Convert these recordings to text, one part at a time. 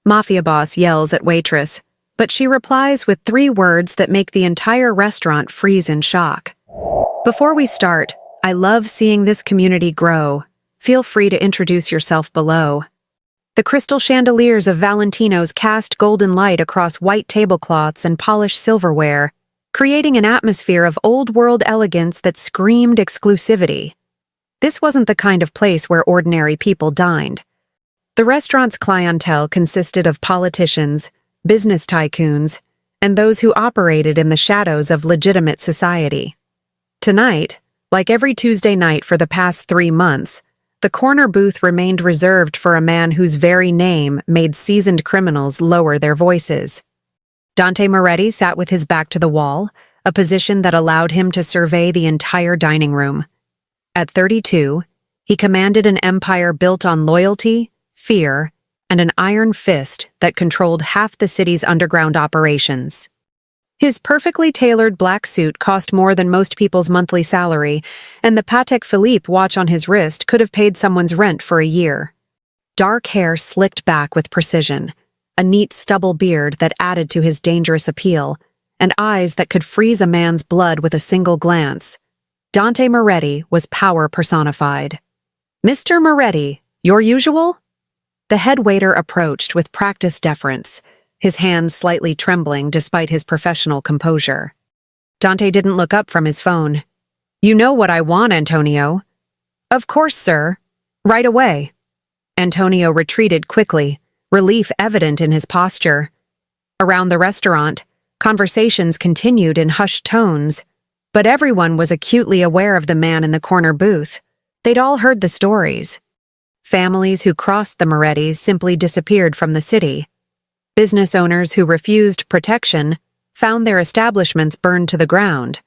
Mafia boss yells at Waitress, but she replies with 3 words that make the entire restaurant freeze in shock. Before we start, I love seeing this community grow. Feel free to introduce yourself below. The crystal chandeliers of Valentino's cast golden light across white tablecloths and polished silverware, creating an atmosphere of old-world elegance that screamed exclusivity. This wasn't the kind of place where ordinary people dined. The restaurant's clientele consisted of politicians, business tycoons, and those who operated in the shadows of legitimate society. Tonight, like every Tuesday night for the past 3 months, the corner booth remained reserved for a man whose very name made seasoned criminals lower their voices. Dante Moretti sat with his back to the wall, a position that allowed him to survey the entire dining room. At 32, he commanded an empire built on loyalty, fear, and an iron fist that controlled half the city's underground operations. His perfectly tailored black suit cost more than most people's monthly salary, and the Patek Philippe watch on his wrist could have paid someone's rent for a year. Dark hair slicked back with precision, a neat stubble beard that added to his dangerous appeal, and eyes that could freeze a man's blood with a single glance. Dante Moretti was power personified. "Mr. Moretti, your usual?" The head waiter approached with practiced deference, his hands slightly trembling despite his professional composure. Dante didn't look up from his phone. "You know what I want, Antonio." "Of course, sir. Right away." Antonio retreated quickly, relief evident in his posture. Around the restaurant, conversations continued in hushed tones, but everyone was acutely aware of the man in the corner booth. They'd all heard the stories. Families who crossed the Morettis simply disappeared from the city. Business owners who refused protection found their establishments burned to the ground,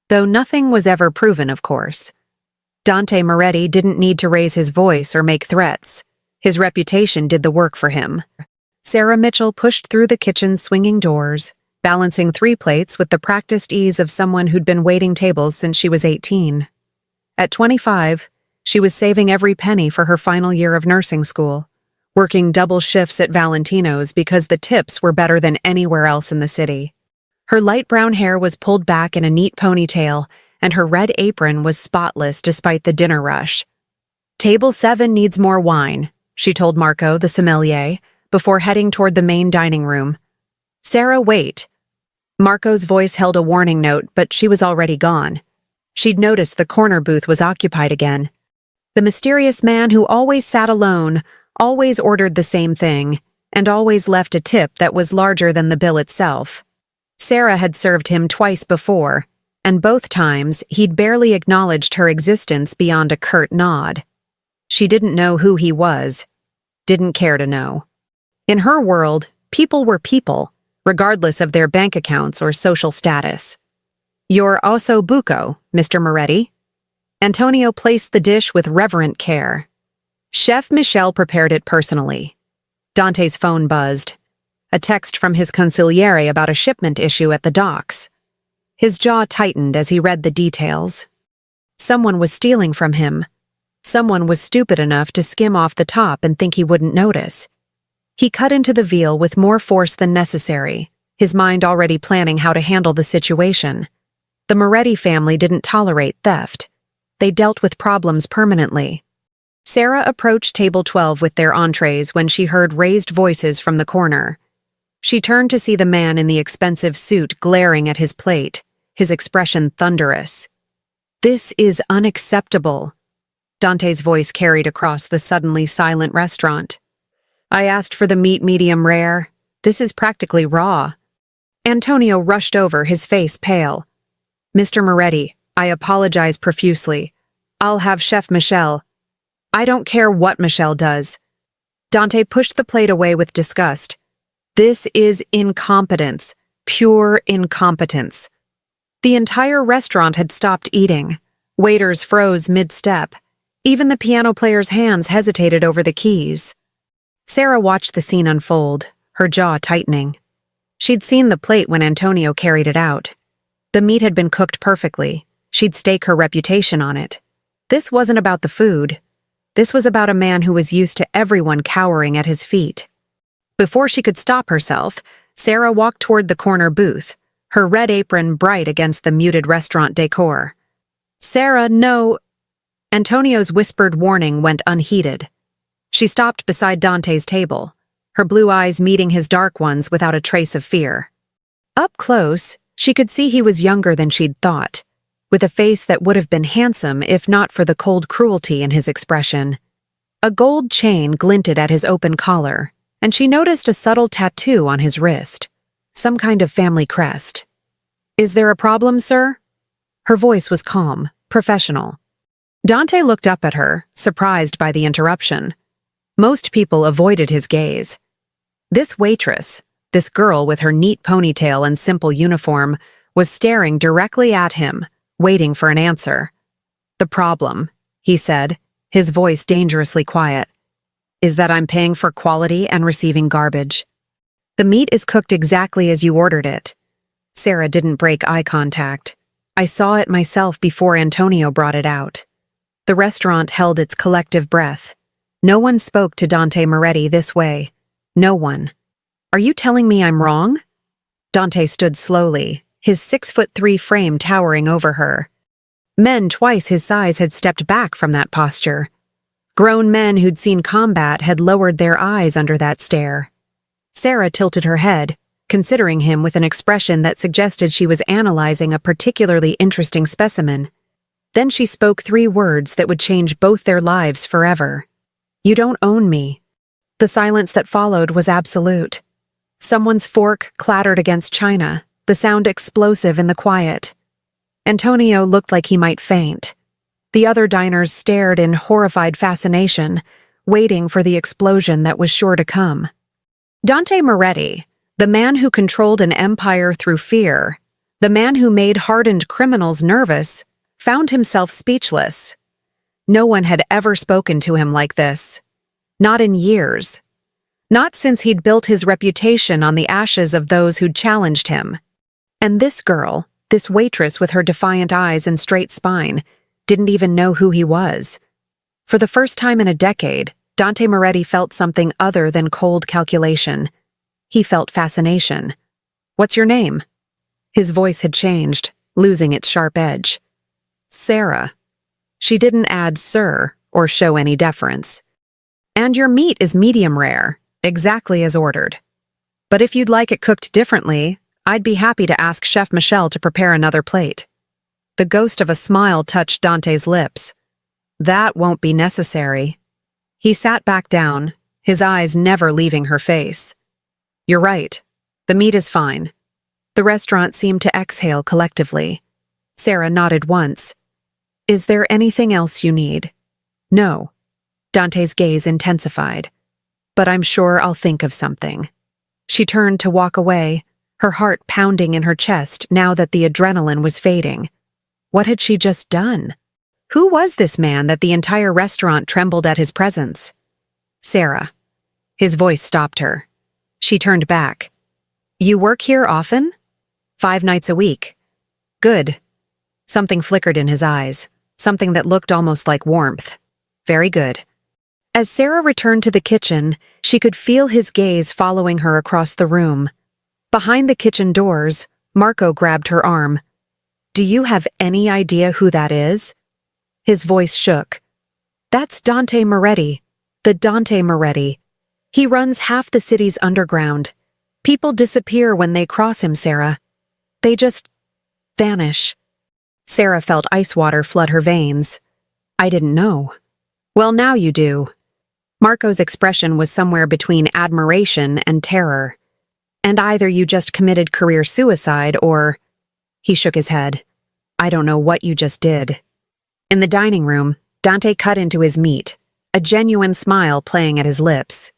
though nothing was ever proven, of course. Dante Moretti didn't need to raise his voice or make threats. His reputation did the work for him. Sarah Mitchell pushed through the kitchen's swinging doors, balancing 3 plates with the practiced ease of someone who'd been waiting tables since she was 18. At 25, she was saving every penny for her final year of nursing school, working double shifts at Valentino's because the tips were better than anywhere else in the city. Her light brown hair was pulled back in a neat ponytail, and her red apron was spotless despite the dinner rush. "Table 7 needs more wine," she told Marco, the sommelier, before heading toward the main dining room. "Sarah, wait." Marco's voice held a warning note, but she was already gone. She'd noticed the corner booth was occupied again. The mysterious man who always sat alone, always ordered the same thing, and always left a tip that was larger than the bill itself. Sarah had served him twice before, and both times he'd barely acknowledged her existence beyond a curt nod. She didn't know who he was, didn't care to know. In her world, people were people, regardless of their bank accounts or social status. "Your osso buco, Mr. Moretti." Antonio placed the dish with reverent care. Chef Michel prepared it personally. Dante's phone buzzed. A text from his consigliere about a shipment issue at the docks. His jaw tightened as he read the details. Someone was stealing from him. Someone was stupid enough to skim off the top and think he wouldn't notice. He cut into the veal with more force than necessary, his mind already planning how to handle the situation. The Moretti family didn't tolerate theft. They dealt with problems permanently. Sarah approached table 12 with their entrees when she heard raised voices from the corner. She turned to see the man in the expensive suit glaring at his plate, his expression thunderous. "This is unacceptable," Dante's voice carried across the suddenly silent restaurant. "I asked for the meat medium rare. This is practically raw." Antonio rushed over, his face pale. "Mr. Moretti, I apologize profusely. I'll have Chef Michel." "I don't care what Michel does." Dante pushed the plate away with disgust. "This is incompetence, pure incompetence." The entire restaurant had stopped eating. Waiters froze mid-step. Even the piano player's hands hesitated over the keys. Sarah watched the scene unfold, her jaw tightening. She'd seen the plate when Antonio carried it out. The meat had been cooked perfectly. She'd stake her reputation on it. This wasn't about the food. This was about a man who was used to everyone cowering at his feet. Before she could stop herself, Sarah walked toward the corner booth, her red apron bright against the muted restaurant decor. "Sarah, no." Antonio's whispered warning went unheeded. She stopped beside Dante's table, her blue eyes meeting his dark ones without a trace of fear. Up close, she could see he was younger than she'd thought, with a face that would have been handsome if not for the cold cruelty in his expression. A gold chain glinted at his open collar, and she noticed a subtle tattoo on his wrist, some kind of family crest. "Is there a problem, sir?" Her voice was calm, professional. Dante looked up at her, surprised by the interruption. Most people avoided his gaze. This waitress, this girl with her neat ponytail and simple uniform, was staring directly at him, waiting for an answer. "The problem," he said, his voice dangerously quiet, "is that I'm paying for quality and receiving garbage. The meat is cooked exactly as you ordered it." Sarah didn't break eye contact. "I saw it myself before Antonio brought it out." The restaurant held its collective breath. No one spoke to Dante Moretti this way. No one. "Are you telling me I'm wrong?" Dante stood slowly, his 6'3" frame towering over her. Men twice his size had stepped back from that posture. Grown men who'd seen combat had lowered their eyes under that stare. Sarah tilted her head, considering him with an expression that suggested she was analyzing a particularly interesting specimen. Then she spoke 3 words that would change both their lives forever. "You don't own me." The silence that followed was absolute. Someone's fork clattered against china, the sound explosive in the quiet. Antonio looked like he might faint. The other diners stared in horrified fascination, waiting for the explosion that was sure to come. Dante Moretti, the man who controlled an empire through fear, the man who made hardened criminals nervous, found himself speechless. No one had ever spoken to him like this. Not in years. Not since he'd built his reputation on the ashes of those who'd challenged him. And this girl, this waitress with her defiant eyes and straight spine, didn't even know who he was. For the first time in a decade, Dante Moretti felt something other than cold calculation. He felt fascination. "What's your name?" His voice had changed, losing its sharp edge. "Sarah." She didn't add "sir" or show any deference. "And your meat is medium rare, exactly as ordered. But if you'd like it cooked differently, I'd be happy to ask Chef Michelle to prepare another plate." The ghost of a smile touched Dante's lips. "That won't be necessary." He sat back down, his eyes never leaving her face. "You're right. The meat is fine." The restaurant seemed to exhale collectively. Sarah nodded once. "Is there anything else you need?" "No." Dante's gaze intensified. "But I'm sure I'll think of something." She turned to walk away, her heart pounding in her chest now that the adrenaline was fading. What had she just done? Who was this man that the entire restaurant trembled at his presence? "Sarah." His voice stopped her. She turned back. "You work here often?" "5 nights a week." "Good." Something flickered in his eyes, something that looked almost like warmth. "Very good." As Sarah returned to the kitchen, she could feel his gaze following her across the room. Behind the kitchen doors, Marco grabbed her arm. "Do you have any idea who that is?" His voice shook. "That's Dante Moretti, the Dante Moretti. He runs half the city's underground. People disappear when they cross him, Sarah. They just vanish." Sarah felt ice water flood her veins. "I didn't know." "Well, now you do." Marco's expression was somewhere between admiration and terror. "And either you just committed career suicide or—" He shook his head. "I don't know what you just did." In the dining room, Dante cut into his meat, a genuine smile playing at his lips.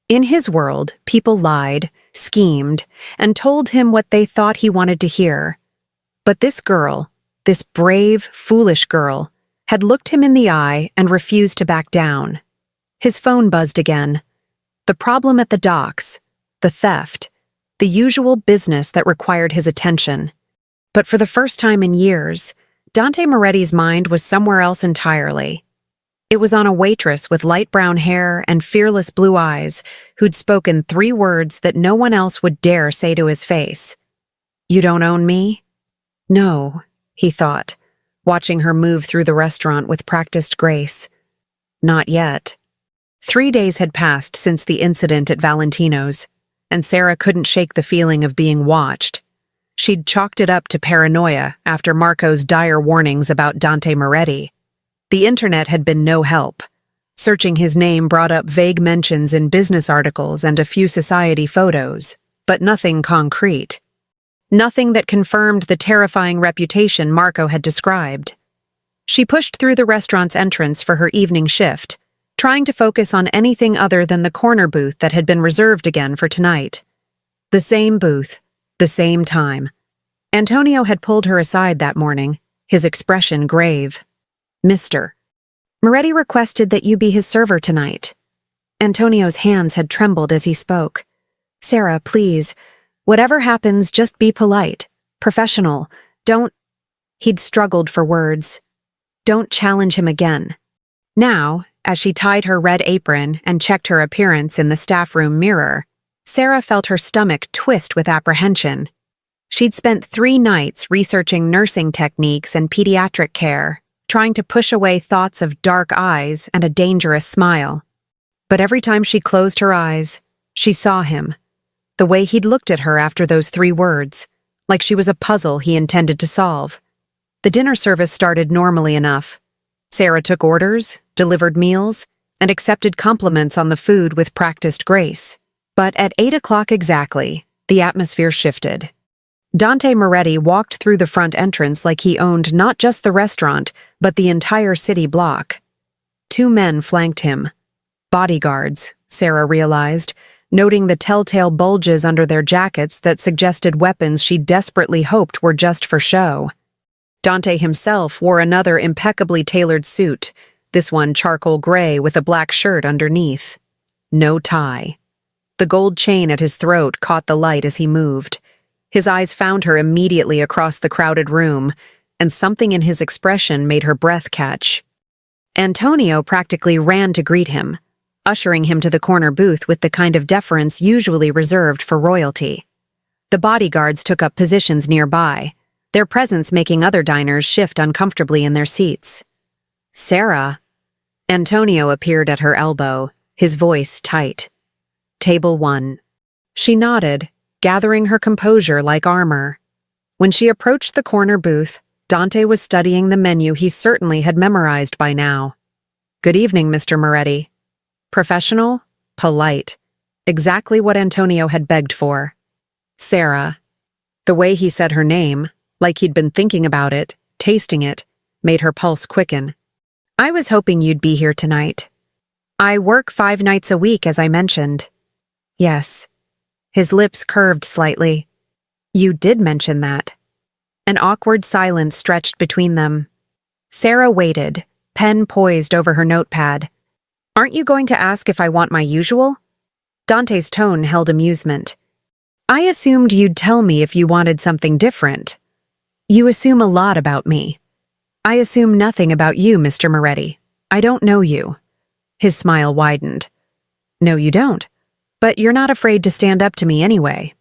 In his world, people lied, schemed, and told him what they thought he wanted to hear. But this girl, this brave, foolish girl, had looked him in the eye and refused to back down. His phone buzzed again. The problem at the docks, the theft, the usual business that required his attention. But for the first time in years, Dante Moretti's mind was somewhere else entirely. It was on a waitress with light brown hair and fearless blue eyes who'd spoken 3 words that no one else would dare say to his face. "You don't own me?" "No," he thought, watching her move through the restaurant with practiced grace. Not yet. 3 days had passed since the incident at Valentino's, and Sarah couldn't shake the feeling of being watched. She'd chalked it up to paranoia after Marco's dire warnings about Dante Moretti. The internet had been no help. Searching his name brought up vague mentions in business articles and a few society photos, but nothing concrete. Nothing that confirmed the terrifying reputation Marco had described. She pushed through the restaurant's entrance for her evening shift, trying to focus on anything other than the corner booth that had been reserved again for tonight. The same booth, the same time. Antonio had pulled her aside that morning, his expression grave. "Mr. Moretti requested that you be his server tonight." Antonio's hands had trembled as he spoke. "Sarah, please, whatever happens, just be polite, professional. Don't—" He'd struggled for words. "Don't challenge him again." Now, as she tied her red apron and checked her appearance in the staff room mirror, Sarah felt her stomach twist with apprehension. She'd spent 3 nights researching nursing techniques and pediatric care, trying to push away thoughts of dark eyes and a dangerous smile. But every time she closed her eyes, she saw him. The way he'd looked at her after those 3 words, like she was a puzzle he intended to solve. The dinner service started normally enough. Sarah took orders, delivered meals, and accepted compliments on the food with practiced grace. But at 8 o'clock exactly, the atmosphere shifted. Dante Moretti walked through the front entrance like he owned not just the restaurant, but the entire city block. 2 men flanked him. Bodyguards, Sarah realized, noting the telltale bulges under their jackets that suggested weapons she desperately hoped were just for show. Dante himself wore another impeccably tailored suit, this one charcoal gray with a black shirt underneath. No tie. The gold chain at his throat caught the light as he moved. His eyes found her immediately across the crowded room, and something in his expression made her breath catch. Antonio practically ran to greet him, ushering him to the corner booth with the kind of deference usually reserved for royalty. The bodyguards took up positions nearby, their presence making other diners shift uncomfortably in their seats. "Sarah." Antonio appeared at her elbow, his voice tight. "Table 1. She nodded, gathering her composure like armor. When she approached the corner booth, Dante was studying the menu he certainly had memorized by now. "Good evening, Mr. Moretti." Professional, polite. Exactly what Antonio had begged for. "Sarah." The way he said her name, like he'd been thinking about it, tasting it, made her pulse quicken. "I was hoping you'd be here tonight. I work 5 nights a week, as I mentioned." "Yes." His lips curved slightly. "You did mention that." An awkward silence stretched between them. Sarah waited, pen poised over her notepad. "Aren't you going to ask if I want my usual?" Dante's tone held amusement. "I assumed you'd tell me if you wanted something different. You assume a lot about me." "I assume nothing about you, Mr. Moretti. I don't know you." His smile widened. "No, you don't. But you're not afraid to stand up to me anyway."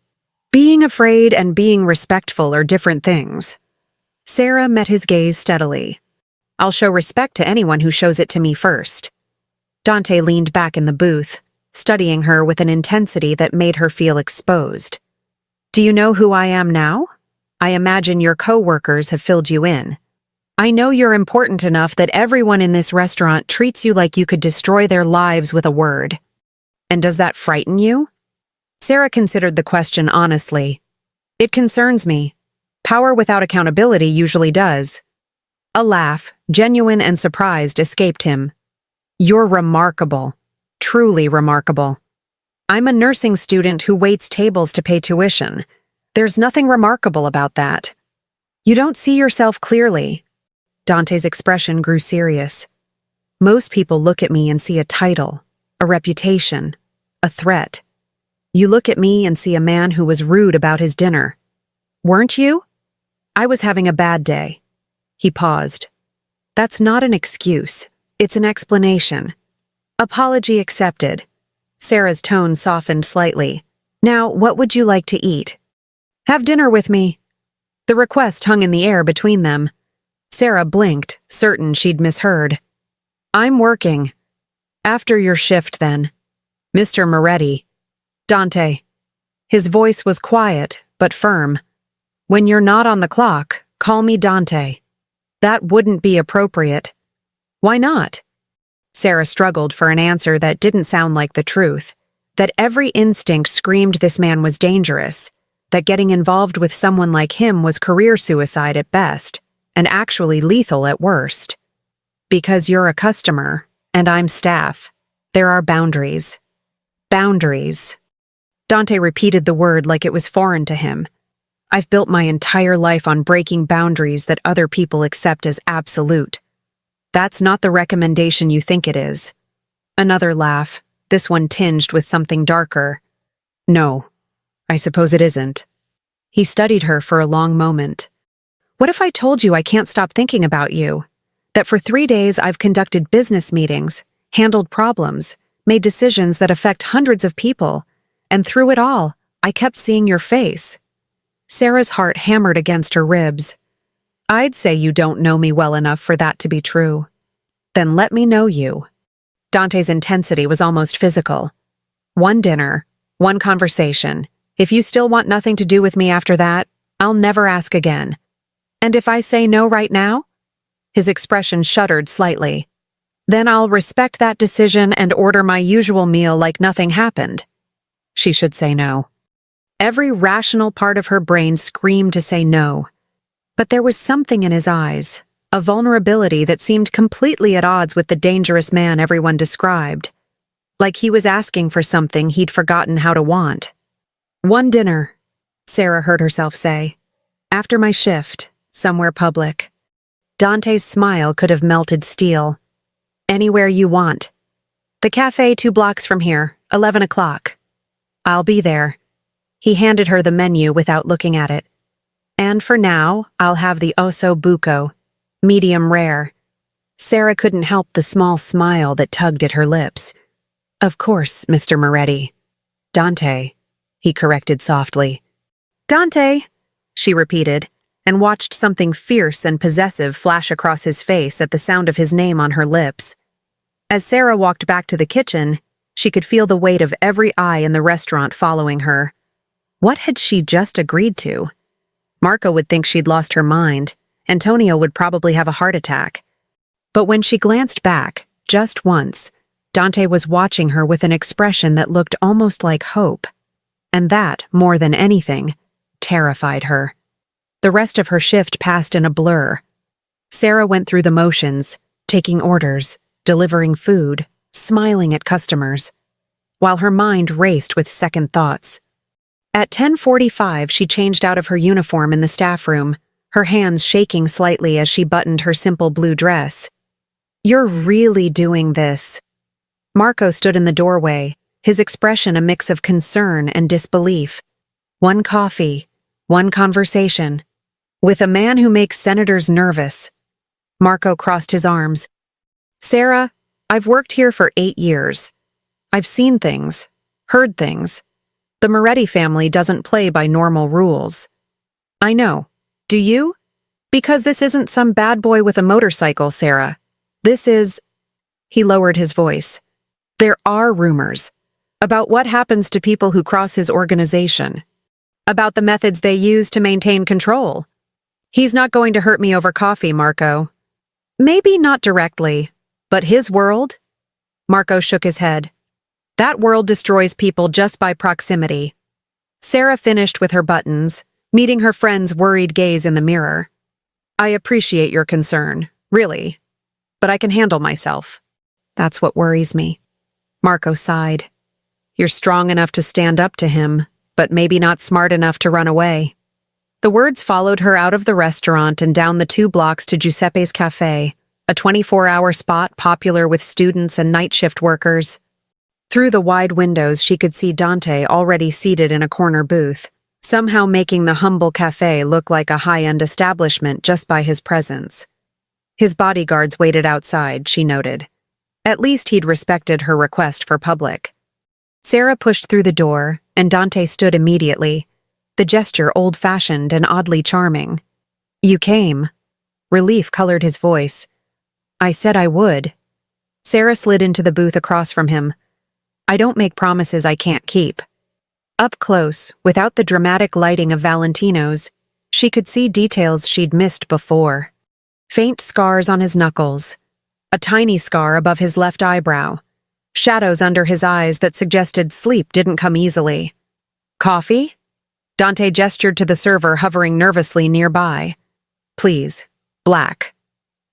Being afraid and being respectful are different things. Sarah met his gaze steadily. "I'll show respect to anyone who shows it to me first." Dante leaned back in the booth, studying her with an intensity that made her feel exposed. "Do you know who I am now? I imagine your co-workers have filled you in. I know you're important enough that everyone in this restaurant treats you like you could destroy their lives with a word. And does that frighten you?" Sarah considered the question honestly. "It concerns me. Power without accountability usually does." A laugh, genuine and surprised, escaped him. "You're remarkable. Truly remarkable. I'm a nursing student who waits tables to pay tuition. There's nothing remarkable about that. You don't see yourself clearly." Dante's expression grew serious. "Most people look at me and see a title, a reputation, a threat. You look at me and see a man who was rude about his dinner. Weren't you?" "I was having a bad day." He paused. "That's not an excuse. It's an explanation. Apology accepted. Sarah's tone softened slightly. Now, what would you like to eat? Have dinner with me. The request hung in the air between them. Sarah blinked, certain she'd misheard. I'm working. After your shift, then. Mr. Moretti. Dante. His voice was quiet, but firm. When you're not on the clock, call me Dante. That wouldn't be appropriate. Why not? Sarah struggled for an answer that didn't sound like the truth, that every instinct screamed this man was dangerous, that getting involved with someone like him was career suicide at best, and actually lethal at worst. Because you're a customer, and I'm staff, there are boundaries. Boundaries. Dante repeated the word like it was foreign to him. I've built my entire life on breaking boundaries that other people accept as absolute. That's not the recommendation you think it is. Another laugh, this one tinged with something darker. No, I suppose it isn't. He studied her for a long moment. What if I told you I can't stop thinking about you? That for 3 days I've conducted business meetings, handled problems, made decisions that affect hundreds of people, and through it all, I kept seeing your face. Sarah's heart hammered against her ribs. I'd say you don't know me well enough for that to be true. Then let me know you. Dante's intensity was almost physical. One dinner, one conversation. If you still want nothing to do with me after that, I'll never ask again. And if I say no right now? His expression shuddered slightly. Then I'll respect that decision and order my usual meal like nothing happened. She should say no. Every rational part of her brain screamed to say no. But there was something in his eyes, a vulnerability that seemed completely at odds with the dangerous man everyone described. Like he was asking for something he'd forgotten how to want. One dinner, Sarah heard herself say. After my shift, somewhere public. Dante's smile could have melted steel. Anywhere you want. The cafe 2 blocks from here, 11 o'clock. I'll be there. He handed her the menu without looking at it. And for now, I'll have the osso buco, medium rare. Sarah couldn't help the small smile that tugged at her lips. Of course, Mr. Moretti. Dante, he corrected softly. Dante, she repeated, and watched something fierce and possessive flash across his face at the sound of his name on her lips. As Sarah walked back to the kitchen, she could feel the weight of every eye in the restaurant following her. What had she just agreed to? Marco would think she'd lost her mind. Antonio would probably have a heart attack. But when she glanced back, just once, Dante was watching her with an expression that looked almost like hope. And that, more than anything, terrified her. The rest of her shift passed in a blur. Sarah went through the motions, taking orders, delivering food, smiling at customers, while her mind raced with second thoughts. At 10:45, she changed out of her uniform in the staff room, her hands shaking slightly as she buttoned her simple blue dress. You're really doing this. Marco stood in the doorway, his expression a mix of concern and disbelief. One coffee, one conversation. With a man who makes senators nervous. Marco crossed his arms. Sarah, I've worked here for 8 years. I've seen things, heard things. The Moretti family doesn't play by normal rules. I know. Do you? Because this isn't some bad boy with a motorcycle, Sarah. This is... He lowered his voice. There are rumors about what happens to people who cross his organization, about the methods they use to maintain control. He's not going to hurt me over coffee, Marco. Maybe not directly, but his world? Marco shook his head. That world destroys people just by proximity. Sarah finished with her buttons, meeting her friend's worried gaze in the mirror. I appreciate your concern, really, but I can handle myself. That's what worries me. Marco sighed. You're strong enough to stand up to him, but maybe not smart enough to run away. The words followed her out of the restaurant and down the 2 blocks to Giuseppe's Cafe, a 24-hour spot popular with students and night shift workers. Through the wide windows, she could see Dante already seated in a corner booth, somehow making the humble cafe look like a high-end establishment just by his presence. His bodyguards waited outside, she noted. At least he'd respected her request for public. Sarah pushed through the door, and Dante stood immediately, the gesture old-fashioned and oddly charming. "You came." Relief colored his voice. "I said I would." Sarah slid into the booth across from him. "I don't make promises I can't keep." Up close, without the dramatic lighting of Valentino's, she could see details she'd missed before. Faint scars on his knuckles, a tiny scar above his left eyebrow, shadows under his eyes that suggested sleep didn't come easily. "Coffee?" Dante gestured to the server hovering nervously nearby. "Please, black."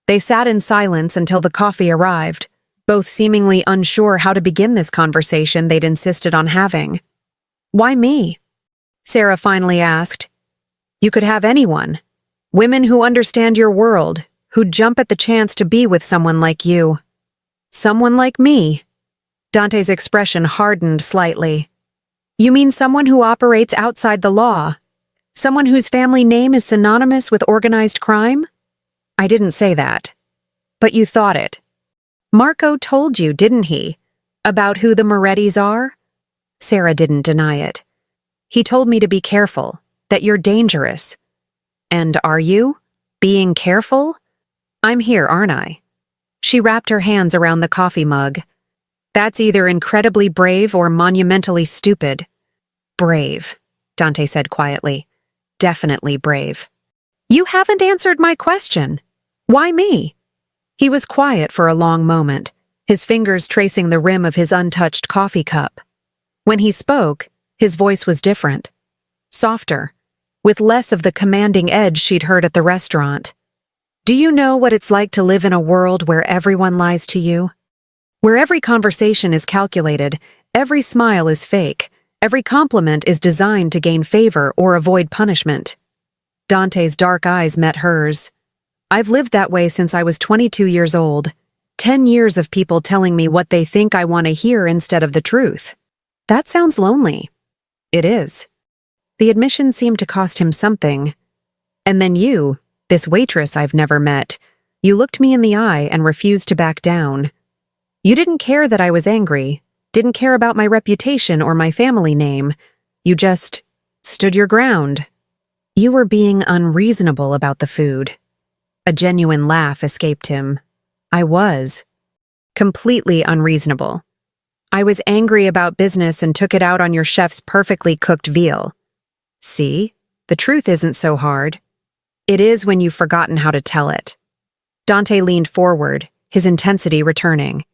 They sat in silence until the coffee arrived, both seemingly unsure how to begin this conversation they'd insisted on having. "Why me?" Sarah finally asked. "You could have anyone. Women who understand your world, who'd jump at the chance to be with someone like you." "Someone like me?" Dante's expression hardened slightly. "You mean someone who operates outside the law? Someone whose family name is synonymous with organized crime?" "I didn't say that. But you thought it. Marco told you, didn't he? About who the Morettis are?" Sarah didn't deny it. "He told me to be careful, that you're dangerous." "And are you? Being careful? I'm here, aren't I?" She wrapped her hands around the coffee mug. "That's either incredibly brave or monumentally stupid." "Brave," Dante said quietly. "Definitely brave." "You haven't answered my question. Why me?" He was quiet for a long moment, his fingers tracing the rim of his untouched coffee cup. When he spoke, his voice was different. Softer, with less of the commanding edge she'd heard at the restaurant. "Do you know what it's like to live in a world where everyone lies to you? Where every conversation is calculated, every smile is fake, every compliment is designed to gain favor or avoid punishment." Dante's dark eyes met hers. "I've lived that way since I was 22 years old. 10 years of people telling me what they think I want to hear instead of the truth. That sounds lonely." "It is." The admission seemed to cost him something. "And then you, this waitress I've never met, you looked me in the eye and refused to back down. You didn't care that I was angry, didn't care about my reputation or my family name. You just stood your ground. You were being unreasonable about the food." A genuine laugh escaped him. "I was. Completely unreasonable. I was angry about business and took it out on your chef's perfectly cooked veal. See, the truth isn't so hard. It is when you've forgotten how to tell it." Dante leaned forward, his intensity returning.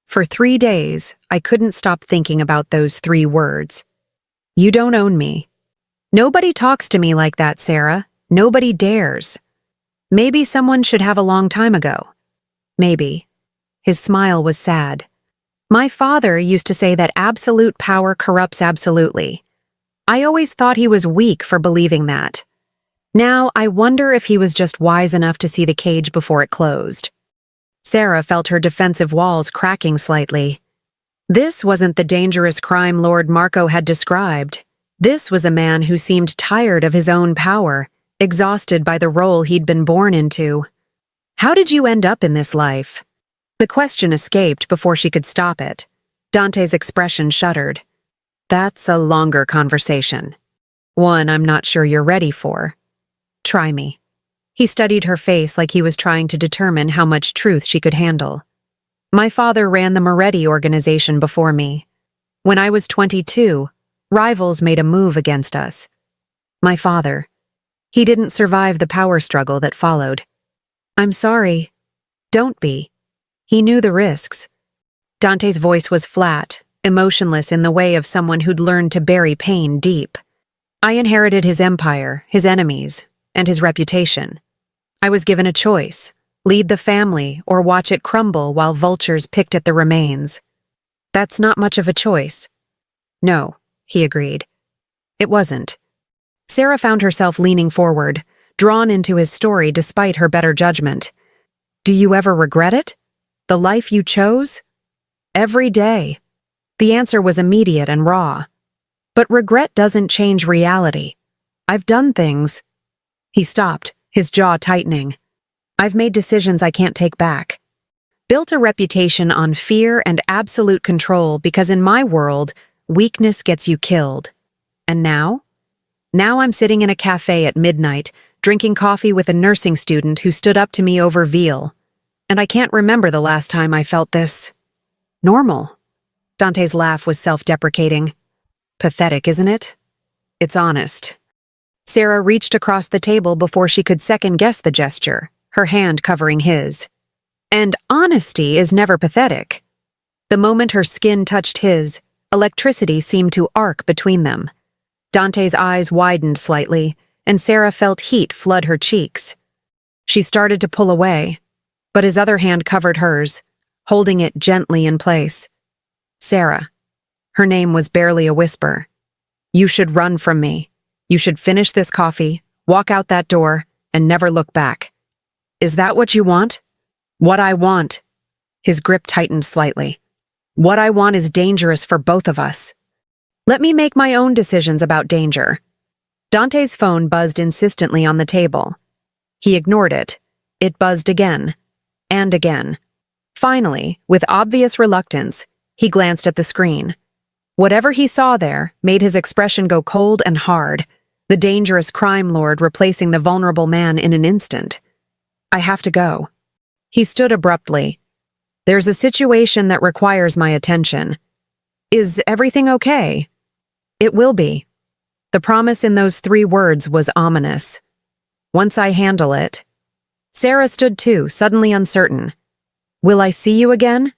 "For 3 days, I couldn't stop thinking about those 3 words. You don't own me. Nobody talks to me like that, Sarah. Nobody dares. Maybe someone should have a long time ago. Maybe." His smile was sad. "My father used to say that absolute power corrupts absolutely. I always thought he was weak for believing that. Now I wonder if he was just wise enough to see the cage before it closed." Sarah felt her defensive walls cracking slightly. This wasn't the dangerous crime lord Marco had described. This was a man who seemed tired of his own power, exhausted by the role he'd been born into. "How did you end up in this life?" The question escaped before she could stop it. Dante's expression shuddered. "That's a longer conversation. One I'm not sure you're ready for. Try me." He studied her face like he was trying to determine how much truth she could handle. "My father ran the Moretti organization before me. When I was 22, rivals made a move against us. My father. He didn't survive the power struggle that followed. I'm sorry. Don't be. He knew the risks." Dante's voice was flat, emotionless in the way of someone who'd learned to bury pain deep. "I inherited his empire, his enemies, and his reputation. I was given a choice: lead the family or watch it crumble while vultures picked at the remains. That's not much of a choice." "No," he agreed. "It wasn't." Sarah found herself leaning forward, drawn into his story despite her better judgment. "Do you ever regret it? The life you chose?" "Every day." The answer was immediate and raw. "But regret doesn't change reality. I've done things." He stopped, his jaw tightening. I've made decisions I can't take back. Built a reputation on fear and absolute control because in my world, weakness gets you killed. And now? Now I'm sitting in a cafe at midnight, drinking coffee with a nursing student who stood up to me over veal. And I can't remember the last time I felt this normal. Dante's laugh was self-deprecating. Pathetic, isn't it? It's honest. Sarah reached across the table before she could second-guess the gesture, her hand covering his. And honesty is never pathetic. The moment her skin touched his, electricity seemed to arc between them. Dante's eyes widened slightly, and Sarah felt heat flood her cheeks. She started to pull away, but his other hand covered hers, holding it gently in place. Sarah. Her name was barely a whisper. You should run from me. You should finish this coffee, walk out that door, and never look back. Is that what you want? What I want. His grip tightened slightly. What I want is dangerous for both of us. Let me make my own decisions about danger. Dante's phone buzzed insistently on the table. He ignored it. It buzzed again. And again. Finally, with obvious reluctance, he glanced at the screen. Whatever he saw there made his expression go cold and hard, the dangerous crime lord replacing the vulnerable man in an instant. I have to go. He stood abruptly. There's a situation that requires my attention. Is everything okay? It will be. The promise in those 3 words was ominous. Once I handle it. Sarah stood too, suddenly uncertain. Will I see you again?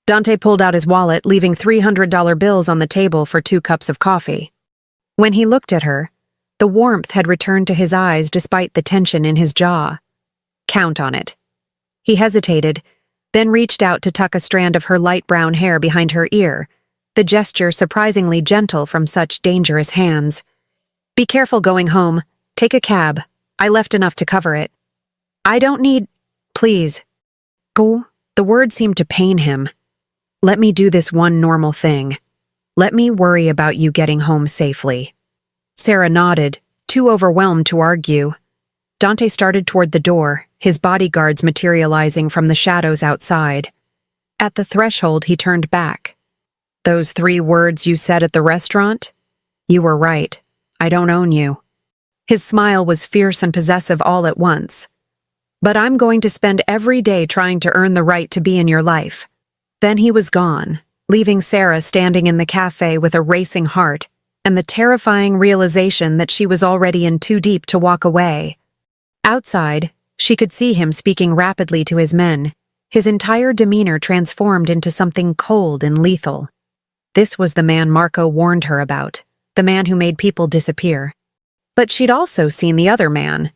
Dante pulled out his wallet, leaving $300 bills on the table for 2 cups of coffee. When he looked at her, the warmth had returned to his eyes despite the tension in his jaw. Count on it. He hesitated, then reached out to tuck a strand of her light brown hair behind her ear, the gesture surprisingly gentle from such dangerous hands. Be careful going home. Take a cab. I left enough to cover it. I don't need... Please. Go. The word seemed to pain him. Let me do this one normal thing. Let me worry about you getting home safely. Sarah nodded, too overwhelmed to argue. Dante started toward the door, his bodyguards materializing from the shadows outside. At the threshold, he turned back. Those 3 words you said at the restaurant? You were right. I don't own you. His smile was fierce and possessive all at once. But I'm going to spend every day trying to earn the right to be in your life. Then he was gone, leaving Sarah standing in the cafe with a racing heart and the terrifying realization that she was already in too deep to walk away. Outside, she could see him speaking rapidly to his men, his entire demeanor transformed into something cold and lethal. This was the man Marco warned her about, the man who made people disappear. But she'd also seen the other man,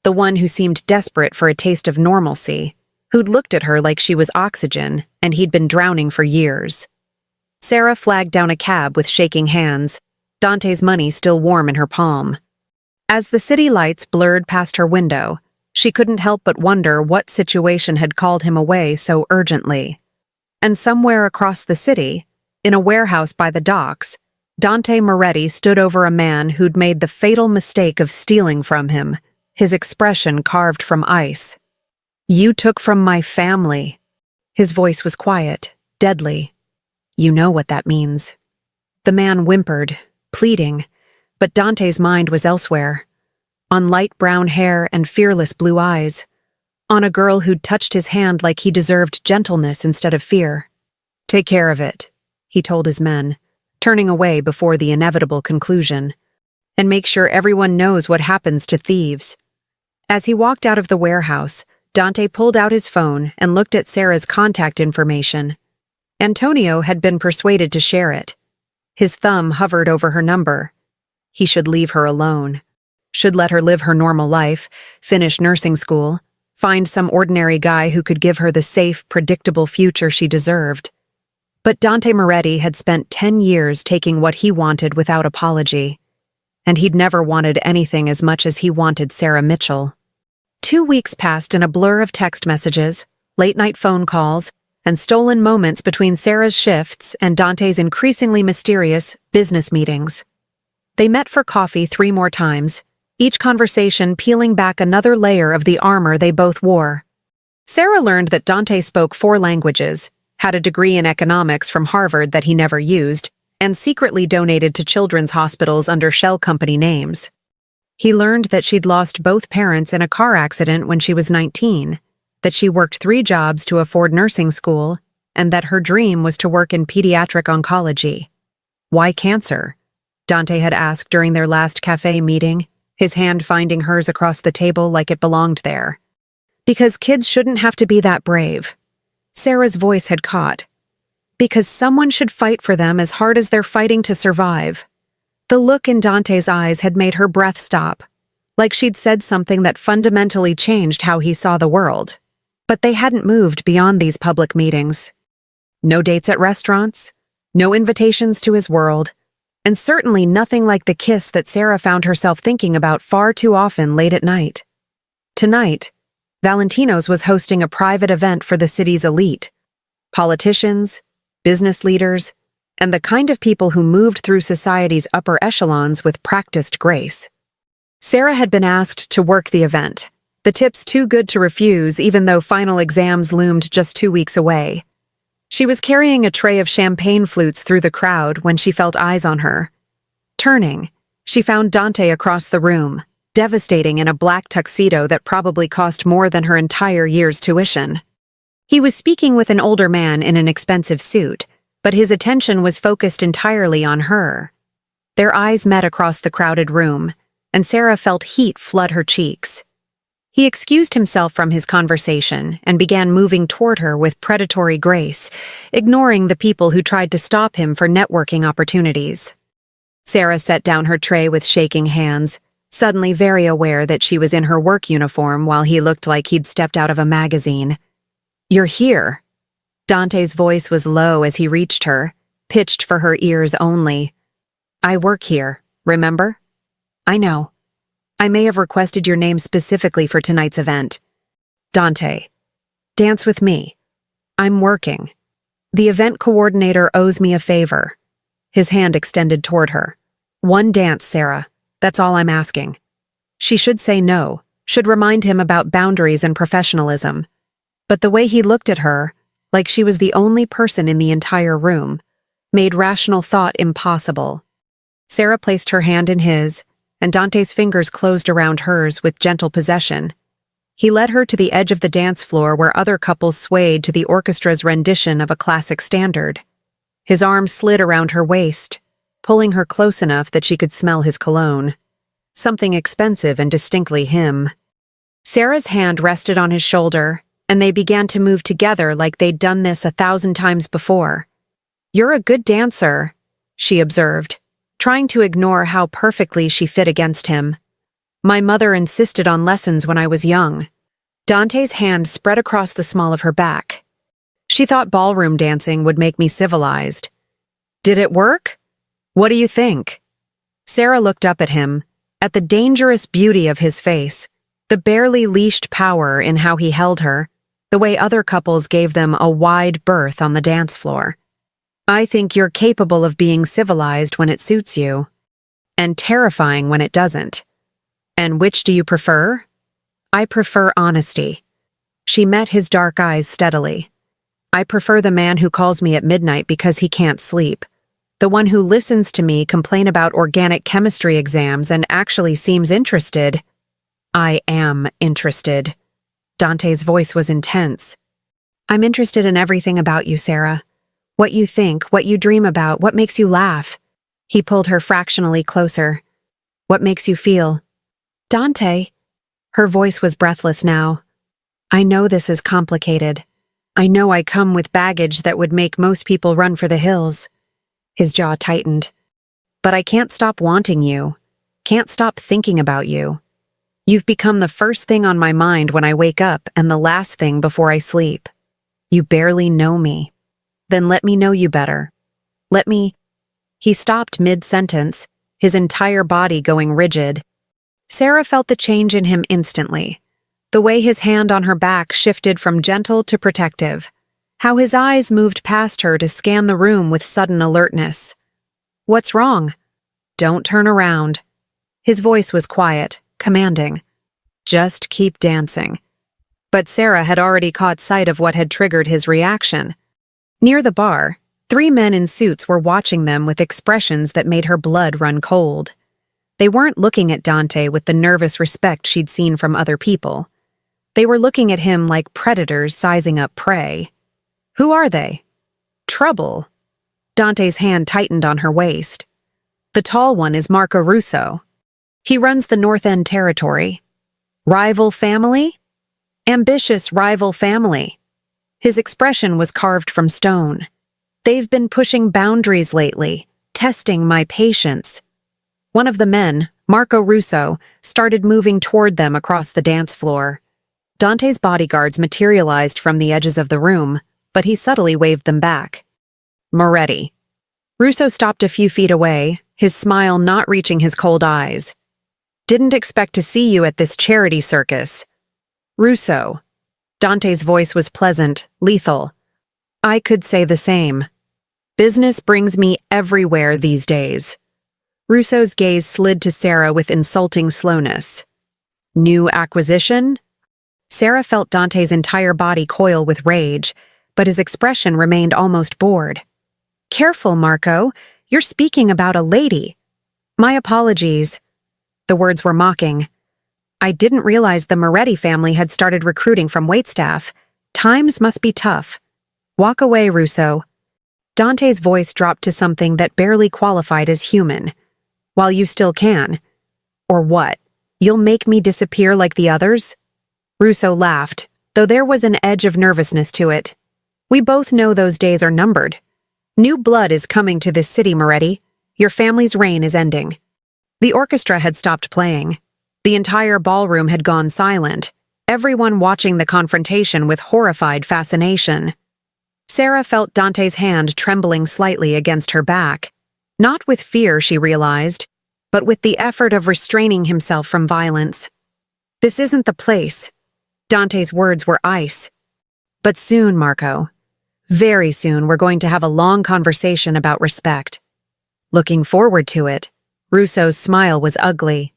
the one who seemed desperate for a taste of normalcy, who'd looked at her like she was oxygen and he'd been drowning for years. Sarah flagged down a cab with shaking hands, Dante's money still warm in her palm. As the city lights blurred past her window, she couldn't help but wonder what situation had called him away so urgently. And somewhere across the city, in a warehouse by the docks, Dante Moretti stood over a man who'd made the fatal mistake of stealing from him, his expression carved from ice. You took from my family. His voice was quiet, deadly. You know what that means. The man whimpered, pleading, but Dante's mind was elsewhere. On light brown hair and fearless blue eyes. On a girl who'd touched his hand like he deserved gentleness instead of fear. Take care of it, he told his men, turning away before the inevitable conclusion. And make sure everyone knows what happens to thieves. As he walked out of the warehouse, Dante pulled out his phone and looked at Sarah's contact information. Antonio had been persuaded to share it. His thumb hovered over her number. He should leave her alone. Should let her live her normal life, finish nursing school, find some ordinary guy who could give her the safe, predictable future she deserved. But Dante Moretti had spent 10 years taking what he wanted without apology. And he'd never wanted anything as much as he wanted Sarah Mitchell. 2 weeks passed in a blur of text messages, late-night phone calls, and stolen moments between Sarah's shifts and Dante's increasingly mysterious business meetings. They met for coffee 3 more times, each conversation peeling back another layer of the armor they both wore. Sarah learned that Dante spoke 4 languages, had a degree in economics from Harvard that he never used, and secretly donated to children's hospitals under shell company names. He learned that she'd lost both parents in a car accident when she was 19, that she worked 3 jobs to afford nursing school, and that her dream was to work in pediatric oncology. Why cancer? Dante had asked during their last cafe meeting, his hand finding hers across the table like it belonged there. Because kids shouldn't have to be that brave. Sarah's voice had caught. Because someone should fight for them as hard as they're fighting to survive. The look in Dante's eyes had made her breath stop, like she'd said something that fundamentally changed how he saw the world. But they hadn't moved beyond these public meetings. No dates at restaurants, no invitations to his world, and certainly nothing like the kiss that Sarah found herself thinking about far too often late at night. Tonight, Valentino's was hosting a private event for the city's elite. Politicians, business leaders, and the kind of people who moved through society's upper echelons with practiced grace. Sarah had been asked to work the event, the tips too good to refuse even though final exams loomed just 2 weeks away. She was carrying a tray of champagne flutes through the crowd when she felt eyes on her. Turning, she found Dante across the room, devastating in a black tuxedo that probably cost more than her entire year's tuition. He was speaking with an older man in an expensive suit, but his attention was focused entirely on her. Their eyes met across the crowded room, and Sarah felt heat flood her cheeks. He excused himself from his conversation and began moving toward her with predatory grace, ignoring the people who tried to stop him for networking opportunities. Sarah set down her tray with shaking hands, suddenly very aware that she was in her work uniform while he looked like he'd stepped out of a magazine. "You're here." Dante's voice was low as he reached her, pitched for her ears only. "I work here, remember?" "I know. I may have requested your name specifically for tonight's event." "Dante, dance with me. I'm working. The event coordinator owes me a favor." His hand extended toward her. "One dance, Sarah. That's all I'm asking." She should say no, should remind him about boundaries and professionalism. But the way he looked at her, like she was the only person in the entire room, made rational thought impossible. Sarah placed her hand in his, and Dante's fingers closed around hers with gentle possession. He led her to the edge of the dance floor where other couples swayed to the orchestra's rendition of a classic standard. His arm slid around her waist, pulling her close enough that she could smell his cologne. Something expensive and distinctly him. Sarah's hand rested on his shoulder, and they began to move together like they'd done this 1,000 times before. "You're a good dancer," she observed, trying to ignore how perfectly she fit against him. "My mother insisted on lessons when I was young." Dante's hand spread across the small of her back. "She thought ballroom dancing would make me civilized." "Did it work? What do you think?" Sarah looked up at him, at the dangerous beauty of his face, the barely leashed power in how he held her, the way other couples gave them a wide berth on the dance floor. "I think you're capable of being civilized when it suits you, and terrifying when it doesn't. And which do you prefer?" "I prefer honesty." She met his dark eyes steadily. "I prefer the man who calls me at midnight because he can't sleep. The one who listens to me complain about organic chemistry exams and actually seems interested." "I am interested." Dante's voice was intense. "I'm interested in everything about you, Sarah. What you think, what you dream about, what makes you laugh." He pulled her fractionally closer. "What makes you feel?" "Dante." Her voice was breathless now. "I know this is complicated. I know I come with baggage that would make most people run for the hills." His jaw tightened. "But I can't stop wanting you. Can't stop thinking about you. You've become the first thing on my mind when I wake up and the last thing before I sleep. You barely know me. Then let me know you better. Let me—" He stopped mid-sentence, his entire body going rigid. Sarah felt the change in him instantly. The way his hand on her back shifted from gentle to protective. How his eyes moved past her to scan the room with sudden alertness. "What's wrong?" "Don't turn around." His voice was quiet, commanding. Just keep dancing. But Sarah had already caught sight of what had triggered his reaction. Near the bar, 3 men in suits were watching them with expressions that made her blood run cold. They weren't looking at Dante with the nervous respect she'd seen from other people. They were looking at him like predators sizing up prey. Who are they? Trouble. Dante's hand tightened on her waist. The tall one is Marco Russo. He runs the North End territory. Rival family? Ambitious rival family. His expression was carved from stone. They've been pushing boundaries lately, testing my patience. One of the men, Marco Russo, started moving toward them across the dance floor. Dante's bodyguards materialized from the edges of the room, but he subtly waved them back. Moretti. Russo stopped a few feet away, his smile not reaching his cold eyes. Didn't expect to see you at this charity circus. Russo. Dante's voice was pleasant, lethal. I could say the same. Business brings me everywhere these days. Russo's gaze slid to Sarah with insulting slowness. New acquisition? Sarah felt Dante's entire body coil with rage, but his expression remained almost bored. Careful, Marco. You're speaking about a lady. My apologies. The words were mocking. I didn't realize the Moretti family had started recruiting from waitstaff. Times must be tough. Walk away, Russo. Dante's voice dropped to something that barely qualified as human. While you still can. Or what? You'll make me disappear like the others? Russo laughed, though there was an edge of nervousness to it. We both know those days are numbered. New blood is coming to this city, Moretti. Your family's reign is ending. The orchestra had stopped playing. The entire ballroom had gone silent, everyone watching the confrontation with horrified fascination. Sarah felt Dante's hand trembling slightly against her back. Not with fear, she realized, but with the effort of restraining himself from violence. This isn't the place. Dante's words were ice. But soon, Marco. Very soon, we're going to have a long conversation about respect. Looking forward to it. Russo's smile was ugly.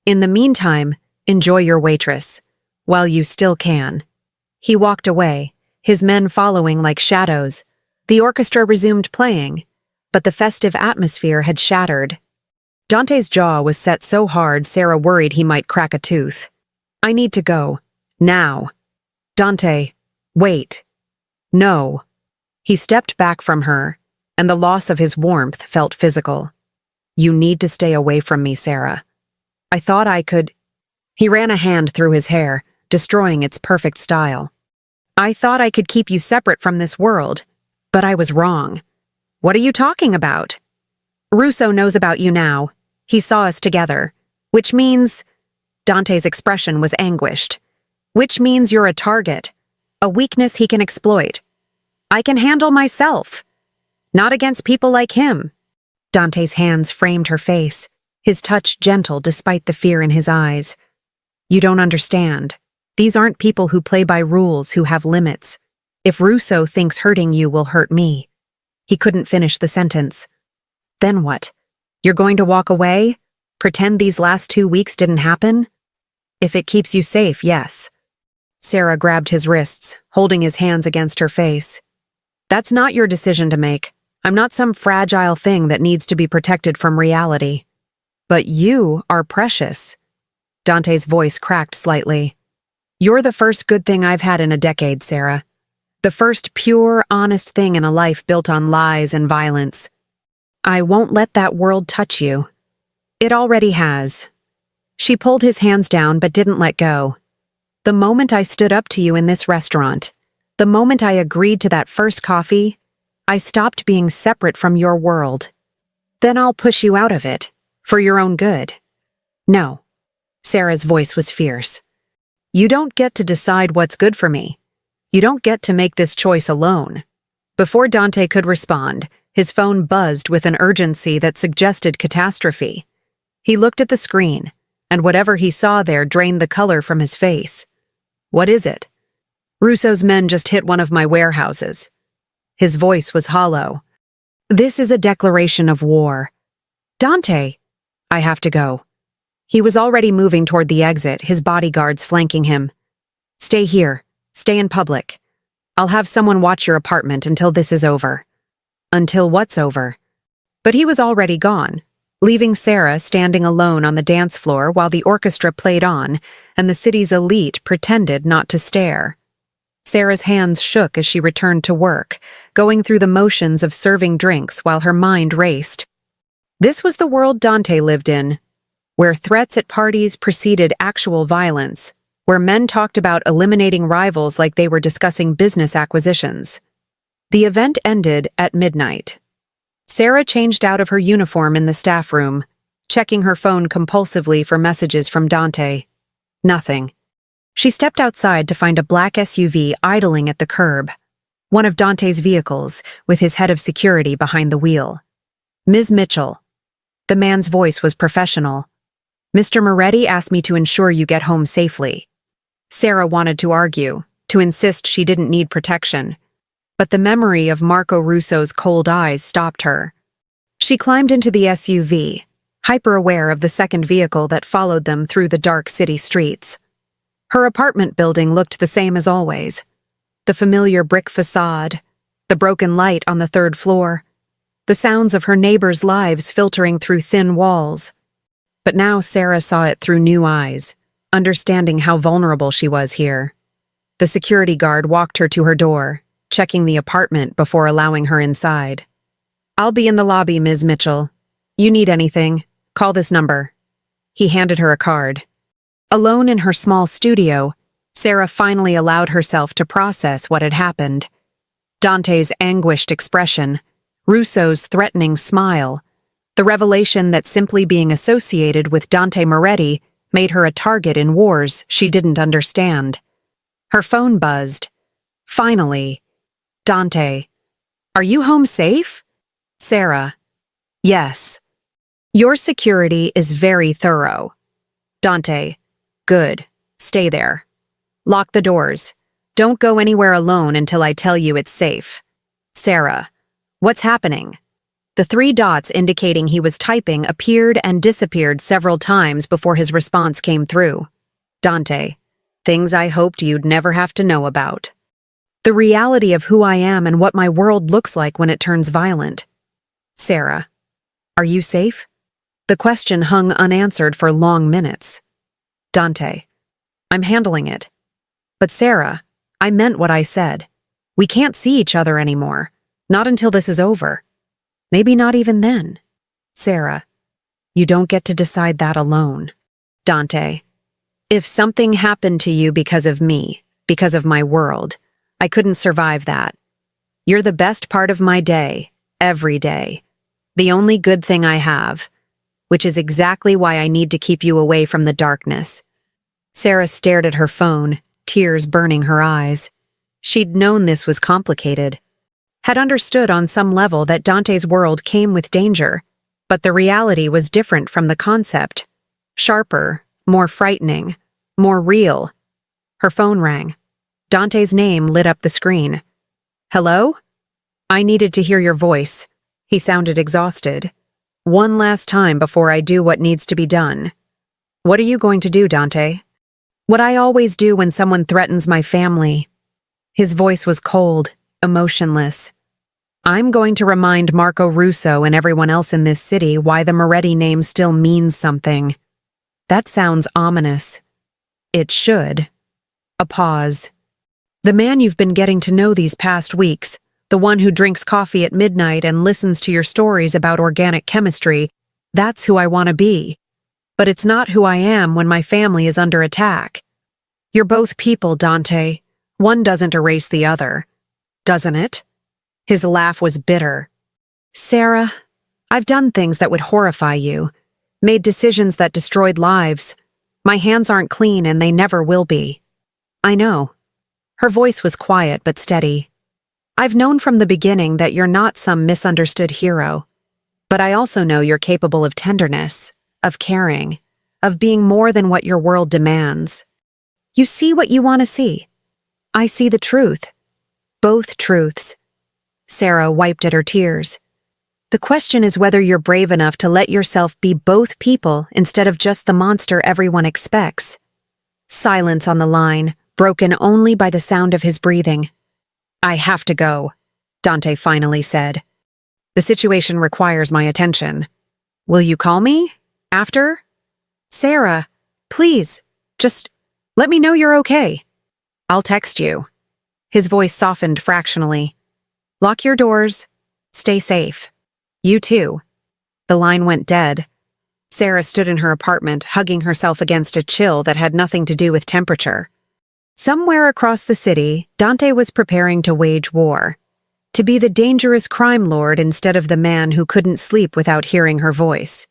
In the meantime, enjoy your waitress, while you still can. He walked away, his men following like shadows. The orchestra resumed playing, but the festive atmosphere had shattered. Dante's jaw was set so hard Sarah worried he might crack a tooth. I need to go. Now. Dante, wait. No. He stepped back from her, and the loss of his warmth felt physical. You need to stay away from me, Sarah. I thought I could... He ran a hand through his hair, destroying its perfect style. I thought I could keep you separate from this world, but I was wrong. What are you talking about? Russo knows about you now. He saw us together, which means... Dante's expression was anguished. Which means you're a target, a weakness he can exploit. I can handle myself. Not against people like him. Dante's hands framed her face, his touch gentle despite the fear in his eyes. You don't understand. These aren't people who play by rules, who have limits. If Russo thinks hurting you will hurt me. He couldn't finish the sentence. Then what? You're going to walk away? Pretend these last 2 weeks didn't happen? If it keeps you safe, yes. Sarah grabbed his wrists, holding his hands against her face. That's not your decision to make. I'm not some fragile thing that needs to be protected from reality. But you are precious. Dante's voice cracked slightly. You're the first good thing I've had in a decade, Sarah. The first pure, honest thing in a life built on lies and violence. I won't let that world touch you. It already has. She pulled his hands down but didn't let go. The moment I stood up to you in this restaurant, the moment I agreed to that first coffee, I stopped being separate from your world. Then I'll push you out of it, for your own good. No. Sarah's voice was fierce. You don't get to decide what's good for me. You don't get to make this choice alone. Before Dante could respond, his phone buzzed with an urgency that suggested catastrophe. He looked at the screen, and whatever he saw there drained the color from his face. What is it? Russo's men just hit one of my warehouses. His voice was hollow. This is a declaration of war. Dante, I have to go. He was already moving toward the exit, his bodyguards flanking him. "Stay here. Stay in public. I'll have someone watch your apartment until this is over." Until what's over? But he was already gone, leaving Sarah standing alone on the dance floor while the orchestra played on and the city's elite pretended not to stare. Sarah's hands shook as she returned to work, going through the motions of serving drinks while her mind raced. This was the world Dante lived in, where threats at parties preceded actual violence, where men talked about eliminating rivals like they were discussing business acquisitions. The event ended at midnight. Sarah changed out of her uniform in the staff room, checking her phone compulsively for messages from Dante. Nothing. She stepped outside to find a black SUV idling at the curb, one of Dante's vehicles, with his head of security behind the wheel. "Ms. Mitchell." The man's voice was professional. "Mr. Moretti asked me to ensure you get home safely." Sarah wanted to argue, to insist she didn't need protection, but the memory of Marco Russo's cold eyes stopped her. She climbed into the SUV, hyper-aware of the second vehicle that followed them through the dark city streets. Her apartment building looked the same as always. The familiar brick facade, the broken light on the third floor, the sounds of her neighbors' lives filtering through thin walls. But now Sarah saw it through new eyes, understanding how vulnerable she was here. The security guard walked her to her door, checking the apartment before allowing her inside. "I'll be in the lobby, Ms. Mitchell. You need anything, call this number." He handed her a card. Alone in her small studio, Sarah finally allowed herself to process what had happened. Dante's anguished expression, Russo's threatening smile, the revelation that simply being associated with Dante Moretti made her a target in wars she didn't understand. Her phone buzzed. Finally. "Dante. Are you home safe?" Sarah. "Yes. Your security is very thorough." Dante. "Good. Stay there. Lock the doors. Don't go anywhere alone until I tell you it's safe." Sarah. "What's happening?" The three dots indicating he was typing appeared and disappeared several times before his response came through. Dante. "Things I hoped you'd never have to know about. The reality of who I am and what my world looks like when it turns violent." Sarah. "Are you safe?" The question hung unanswered for long minutes. Dante. "I'm handling it." "But Sarah, I meant what I said. We can't see each other anymore. Not until this is over. Maybe not even then." Sarah. "You don't get to decide that alone." Dante. "If something happened to you because of me, because of my world, I couldn't survive that. You're the best part of my day, every day. The only good thing I have, which is exactly why I need to keep you away from the darkness." Sarah stared at her phone, tears burning her eyes. She'd known this was complicated, had understood on some level that Dante's world came with danger, but the reality was different from the concept. Sharper, more frightening, more real. Her phone rang. Dante's name lit up the screen. "Hello?" "I needed to hear your voice." He sounded exhausted. "One last time before I do what needs to be done." "What are you going to do, Dante?" "What I always do when someone threatens my family." His voice was cold, emotionless. "I'm going to remind Marco Russo and everyone else in this city why the Moretti name still means something." That sounds ominous. It should. A pause. "The man you've been getting to know these past weeks, the one who drinks coffee at midnight and listens to your stories about organic chemistry, that's who I want to be. But it's not who I am when my family is under attack. You're both people, Dante. One doesn't erase the other. Doesn't it?" His laugh was bitter. "Sarah, I've done things that would horrify you, made decisions that destroyed lives. My hands aren't clean and they never will be." "I know." Her voice was quiet but steady. "I've known from the beginning that you're not some misunderstood hero. But I also know you're capable of tenderness, of caring, of being more than what your world demands. You see what you want to see. I see the truth. Both truths." Sarah wiped at her tears. The question is whether you're brave enough to let yourself be both people instead of just the monster everyone expects. Silence on the line, broken only by the sound of his breathing. I have to go, Dante finally said. The situation requires my attention. Will you call me? After? Sarah, please, just let me know you're okay. I'll text you. His voice softened fractionally. Lock your doors. Stay safe. You too. The line went dead. Sarah stood in her apartment, hugging herself against a chill that had nothing to do with temperature. Somewhere across the city, Dante was preparing to wage war. To be the dangerous crime lord instead of the man who couldn't sleep without hearing her voice.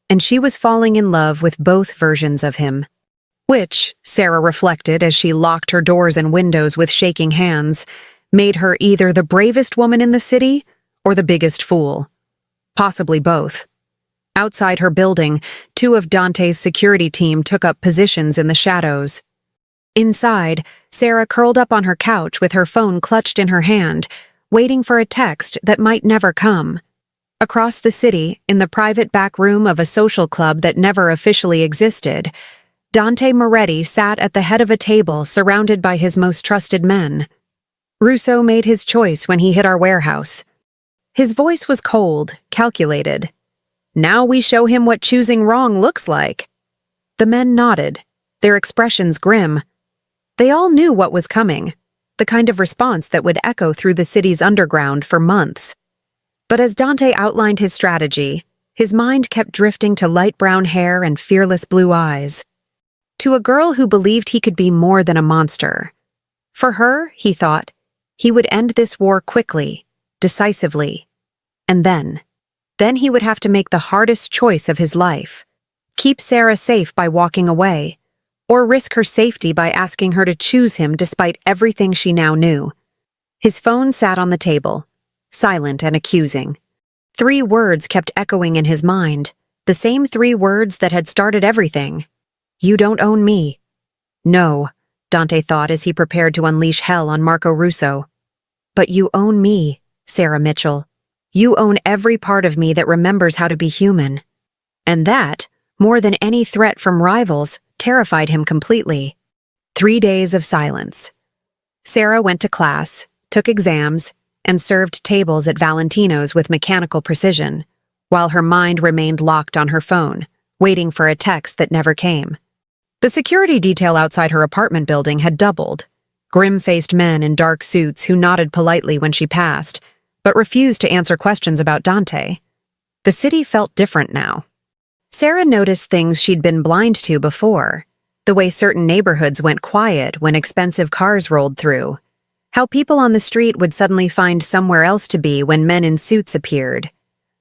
And she was falling in love with both versions of him. Which, Sarah reflected as she locked her doors and windows with shaking hands, made her either the bravest woman in the city or the biggest fool. Possibly both. Outside her building, 2 of Dante's security team took up positions in the shadows. Inside, Sarah curled up on her couch with her phone clutched in her hand, waiting for a text that might never come. Across the city, in the private back room of a social club that never officially existed, Dante Moretti sat at the head of a table surrounded by his most trusted men. Russo made his choice when he hit our warehouse. His voice was cold, calculated. Now we show him what choosing wrong looks like. The men nodded, their expressions grim. They all knew what was coming, the kind of response that would echo through the city's underground for months. But as Dante outlined his strategy, his mind kept drifting to light brown hair and fearless blue eyes. To a girl who believed he could be more than a monster. For her, he thought, he would end this war quickly, decisively. And then he would have to make the hardest choice of his life. Keep Sarah safe by walking away, or risk her safety by asking her to choose him despite everything she now knew. His phone sat on the table, silent and accusing. 3 words kept echoing in his mind, the same 3 words that had started everything. You don't own me. No, Dante thought as he prepared to unleash hell on Marco Russo. But you own me, Sarah Mitchell. You own every part of me that remembers how to be human. And that, more than any threat from rivals, terrified him completely. 3 days of silence. Sarah went to class, took exams, and served tables at Valentino's with mechanical precision, while her mind remained locked on her phone, waiting for a text that never came. The security detail outside her apartment building had doubled. Grim-faced men in dark suits who nodded politely when she passed, but refused to answer questions about Dante. The city felt different now. Sarah noticed things she'd been blind to before, the way certain neighborhoods went quiet when expensive cars rolled through, how people on the street would suddenly find somewhere else to be when men in suits appeared,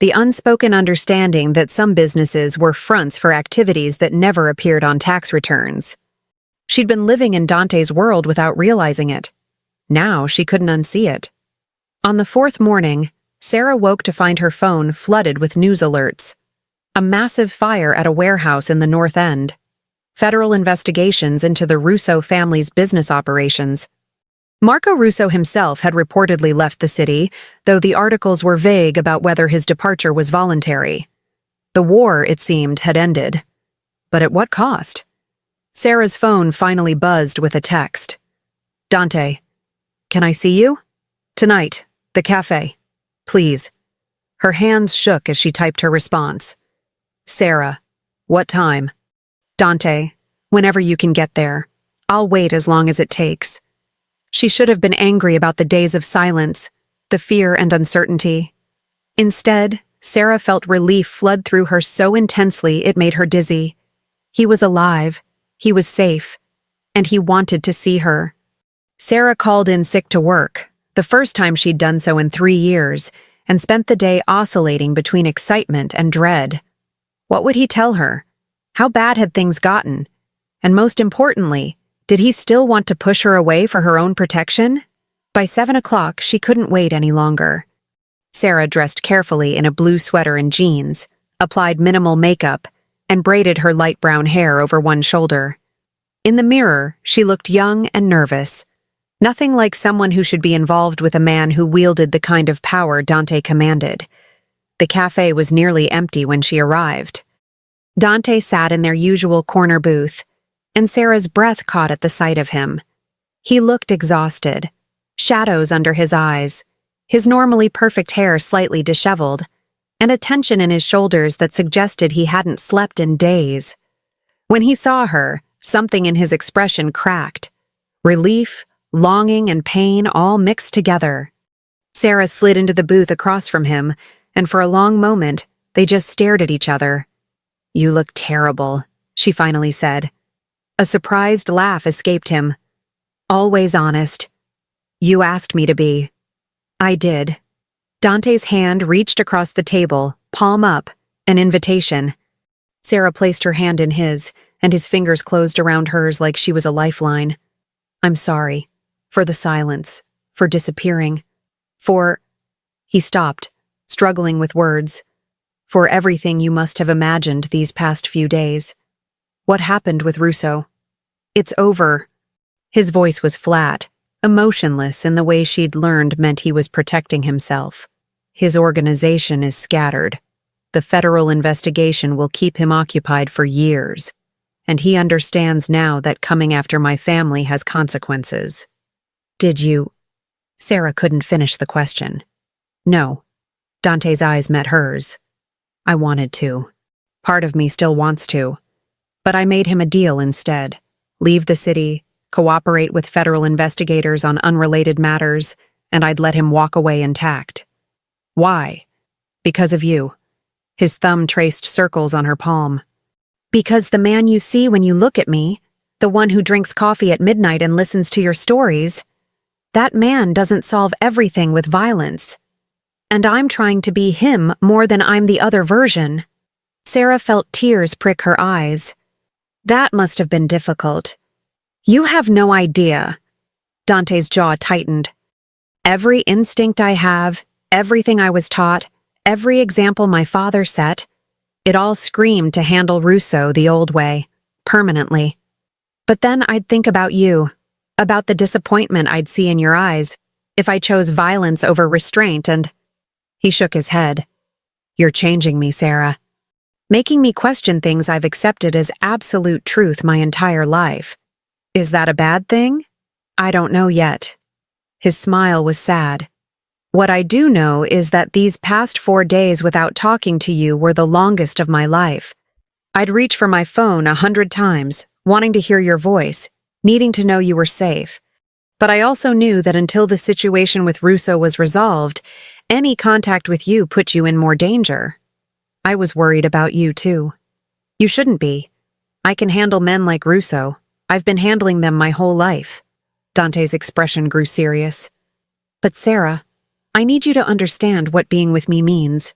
the unspoken understanding that some businesses were fronts for activities that never appeared on tax returns. She'd been living in Dante's world without realizing it. Now she couldn't unsee it. On the 4th morning, Sarah woke to find her phone flooded with news alerts. A massive fire at a warehouse in the North End. Federal investigations into the Russo family's business operations. Marco Russo himself had reportedly left the city, though the articles were vague about whether his departure was voluntary. The war, it seemed, had ended. But at what cost? Sarah's phone finally buzzed with a text. Dante, can I see you? Tonight, the cafe. Please. Her hands shook as she typed her response. Sarah, what time? Dante, whenever you can get there. I'll wait as long as it takes. She should have been angry about the days of silence, the fear and uncertainty. Instead, Sarah felt relief flood through her so intensely it made her dizzy. He was alive, he was safe, and he wanted to see her. Sarah called in sick to work, the first time she'd done so in 3 years, and spent the day oscillating between excitement and dread. What would he tell her? How bad had things gotten? And most importantly, did he still want to push her away for her own protection? By 7 o'clock, she couldn't wait any longer. Sarah dressed carefully in a blue sweater and jeans, applied minimal makeup, and braided her light brown hair over one shoulder. In the mirror, she looked young and nervous. Nothing like someone who should be involved with a man who wielded the kind of power Dante commanded. The cafe was nearly empty when she arrived. Dante sat in their usual corner booth, and Sarah's breath caught at the sight of him. He looked exhausted, shadows under his eyes, his normally perfect hair slightly disheveled, and a tension in his shoulders that suggested he hadn't slept in days. When he saw her, something in his expression cracked. Relief, longing, and pain all mixed together. Sarah slid into the booth across from him, and for a long moment, they just stared at each other. "You look terrible," she finally said. A surprised laugh escaped him. "Always honest. You asked me to be." "I did." Dante's hand reached across the table, palm up, an invitation. Sarah placed her hand in his, and his fingers closed around hers like she was a lifeline. "I'm sorry. For the silence. For disappearing. For—" He stopped, struggling with words. "For everything you must have imagined these past few days. What happened with Russo? It's over." His voice was flat, emotionless in the way she'd learned meant he was protecting himself. "His organization is scattered. The federal investigation will keep him occupied for years, and he understands now that coming after my family has consequences." "Did you—" Sarah couldn't finish the question. "No." Dante's eyes met hers. "I wanted to. Part of me still wants to. But I made him a deal instead. Leave the city, cooperate with federal investigators on unrelated matters, and I'd let him walk away intact." "Why?" "Because of you." His thumb traced circles on her palm. "Because the man you see when you look at me, the one who drinks coffee at midnight and listens to your stories, that man doesn't solve everything with violence. And I'm trying to be him more than I'm the other version." Sarah felt tears prick her eyes. "That must have been difficult." "You have no idea." Dante's jaw tightened. "Every instinct I have, everything I was taught, every example my father set, it all screamed to handle Russo the old way, permanently. But then I'd think about you, about the disappointment I'd see in your eyes if I chose violence over restraint, and—" He shook his head. "You're changing me, Sarah. Making me question things I've accepted as absolute truth my entire life. Is that a bad thing? I don't know yet." His smile was sad. "What I do know is that these past 4 days without talking to you were the longest of my life. I'd reach for my phone 100 times, wanting to hear your voice, needing to know you were safe. But I also knew that until the situation with Russo was resolved, any contact with you put you in more danger. I was worried about you, too. You shouldn't be. I can handle men like Russo. I've been handling them my whole life." Dante's expression grew serious. "But Sarah, I need you to understand what being with me means.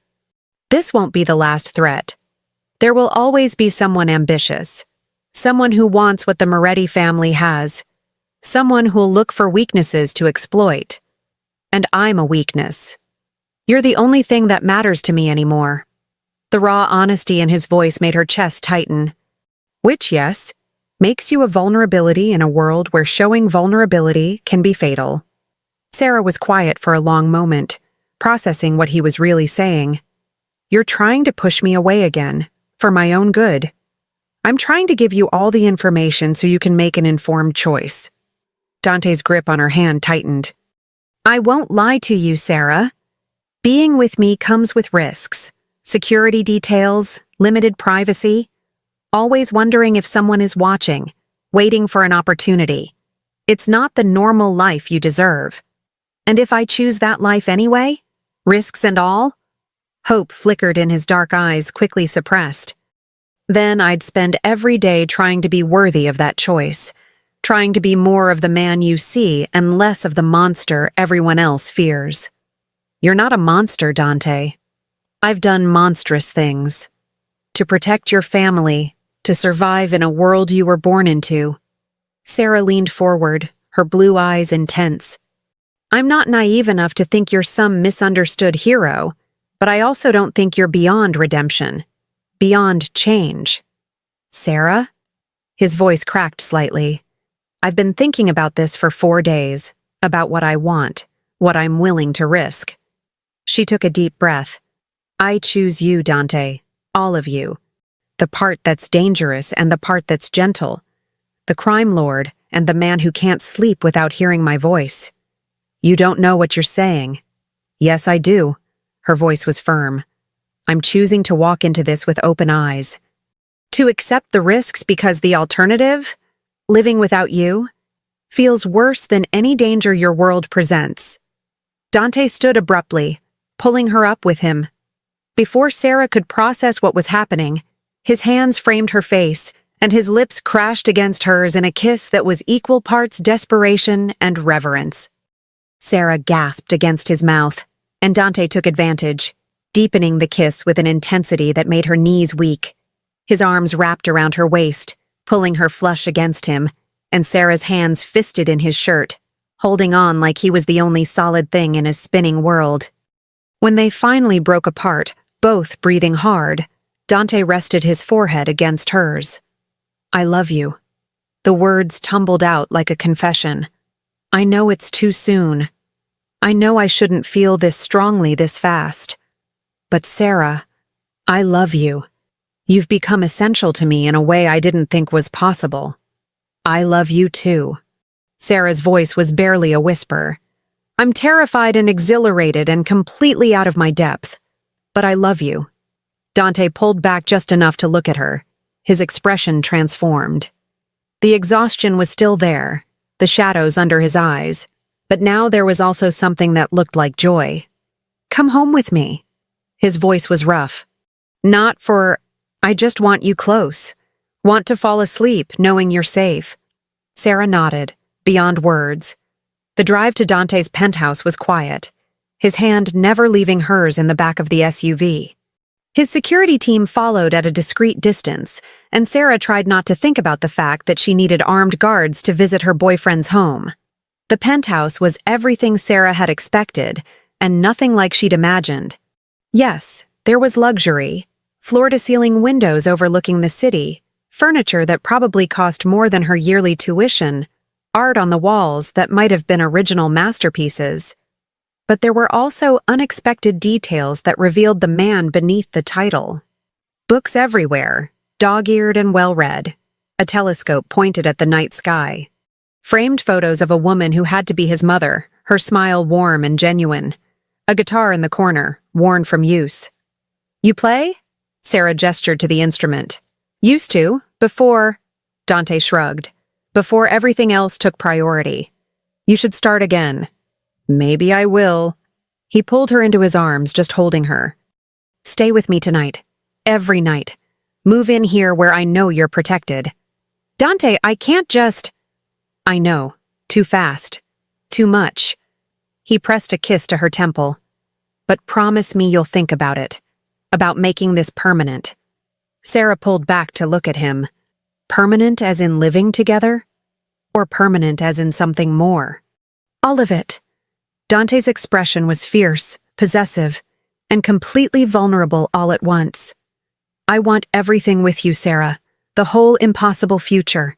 This won't be the last threat. There will always be someone ambitious. Someone who wants what the Moretti family has. Someone who'll look for weaknesses to exploit. And I'm a weakness. You're the only thing that matters to me anymore." The raw honesty in his voice made her chest tighten. "Which, yes, makes you a vulnerability in a world where showing vulnerability can be fatal." Sarah was quiet for a long moment, processing what he was really saying. "You're trying to push me away again, for my own good. I'm trying to give you all the information so you can make an informed choice." Dante's grip on her hand tightened. "I won't lie to you, Sarah. Being with me comes with risks. Security details, limited privacy. Always wondering if someone is watching, waiting for an opportunity. It's not the normal life you deserve. And if I choose that life anyway, risks and all?" Hope flickered in his dark eyes, quickly suppressed. "Then I'd spend every day trying to be worthy of that choice, trying to be more of the man you see and less of the monster everyone else fears." "You're not a monster, Dante. I've done monstrous things. To protect your family, to survive in a world you were born into." Sarah leaned forward, her blue eyes intense. "I'm not naive enough to think you're some misunderstood hero, but I also don't think you're beyond redemption, beyond change." "Sarah?" His voice cracked slightly. "I've been thinking about this for 4 days, about what I want, what I'm willing to risk." She took a deep breath. I choose you, Dante. All of you. The part that's dangerous and the part that's gentle. The crime lord and the man who can't sleep without hearing my voice. You don't know what you're saying. Yes, I do. Her voice was firm. I'm choosing to walk into this with open eyes. To accept the risks because the alternative, living without you, feels worse than any danger your world presents. Dante stood abruptly, pulling her up with him. Before Sarah could process what was happening, his hands framed her face, and his lips crashed against hers in a kiss that was equal parts desperation and reverence. Sarah gasped against his mouth, and Dante took advantage, deepening the kiss with an intensity that made her knees weak. His arms wrapped around her waist, pulling her flush against him, and Sarah's hands fisted in his shirt, holding on like he was the only solid thing in his spinning world. When they finally broke apart, both breathing hard, Dante rested his forehead against hers. I love you. The words tumbled out like a confession. I know it's too soon. I know I shouldn't feel this strongly this fast. But Sarah, I love you. You've become essential to me in a way I didn't think was possible. I love you too. Sarah's voice was barely a whisper. I'm terrified and exhilarated and completely out of my depth. But I love you. Dante pulled back just enough to look at her. His expression transformed. The exhaustion was still there, the shadows under his eyes, but now there was also something that looked like joy. Come home with me. His voice was rough. Not for, I just want you close. Want to fall asleep knowing you're safe. Sarah nodded, beyond words. The drive to Dante's penthouse was quiet, his hand never leaving hers in the back of the SUV. His security team followed at a discreet distance, and Sarah tried not to think about the fact that she needed armed guards to visit her boyfriend's home. The penthouse was everything Sarah had expected, and nothing like she'd imagined. Yes, there was luxury, floor-to-ceiling windows overlooking the city, furniture that probably cost more than her yearly tuition, art on the walls that might have been original masterpieces. But there were also unexpected details that revealed the man beneath the title. Books everywhere, dog-eared and well-read. A telescope pointed at the night sky. Framed photos of a woman who had to be his mother, her smile warm and genuine. A guitar in the corner, worn from use. You play? Sarah gestured to the instrument. Used to, before... Dante shrugged. Before everything else took priority. You should start again. Maybe I will. He pulled her into his arms, just holding her. Stay with me tonight. Every night. Move in here where I know you're protected. Dante, I can't just... I know. Too fast. Too much. He pressed a kiss to her temple. But promise me you'll think about it. About making this permanent. Sarah pulled back to look at him. Permanent as in living together? Or permanent as in something more? All of it. Dante's expression was fierce, possessive, and completely vulnerable all at once. I want everything with you, Sarah, the whole impossible future.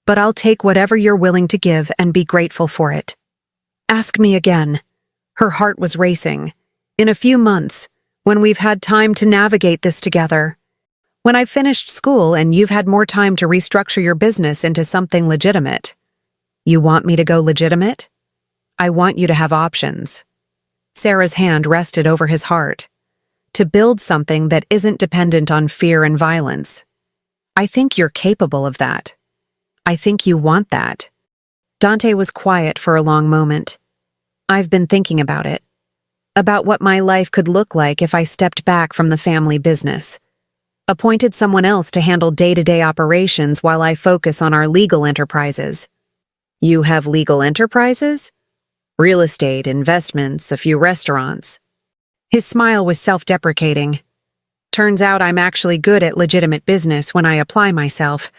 But I'll take whatever you're willing to give and be grateful for it. Ask me again. Her heart was racing. In a few months, when we've had time to navigate this together. When I've finished school and you've had more time to restructure your business into something legitimate. You want me to go legitimate? I want you to have options. Sarah's hand rested over his heart. To build something that isn't dependent on fear and violence. I think you're capable of that. I think you want that. Dante was quiet for a long moment. I've been thinking about it. About what my life could look like if I stepped back from the family business. Appointed someone else to handle day-to-day operations while I focus on our legal enterprises. You have legal enterprises? Real estate, investments, a few restaurants. His smile was self-deprecating. Turns out I'm actually good at legitimate business when I apply myself.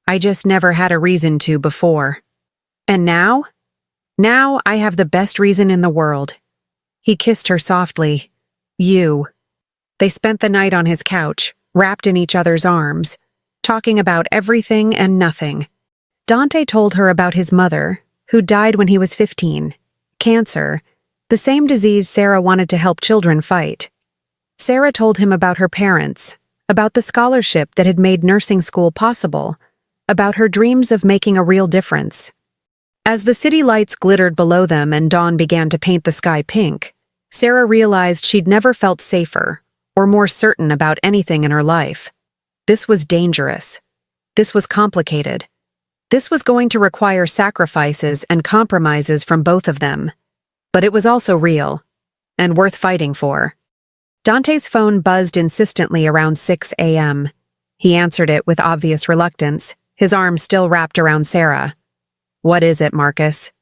I just never had a reason to before. And now? Now I have the best reason in the world. He kissed her softly. You. They spent the night on his couch, wrapped in each other's arms, talking about everything and nothing. Dante told her about his mother, who died when he was 15. Cancer, the same disease Sarah wanted to help children fight. Sarah told him about her parents, about the scholarship that had made nursing school possible, about her dreams of making a real difference. As the city lights glittered below them and dawn began to paint the sky pink, Sarah realized she'd never felt safer or more certain about anything in her life. This was dangerous. This was complicated. This was going to require sacrifices and compromises from both of them. But it was also real, and worth fighting for. Dante's phone buzzed insistently around 6 a.m. He answered it with obvious reluctance, his arm still wrapped around Sarah. "What is it, Marcus?"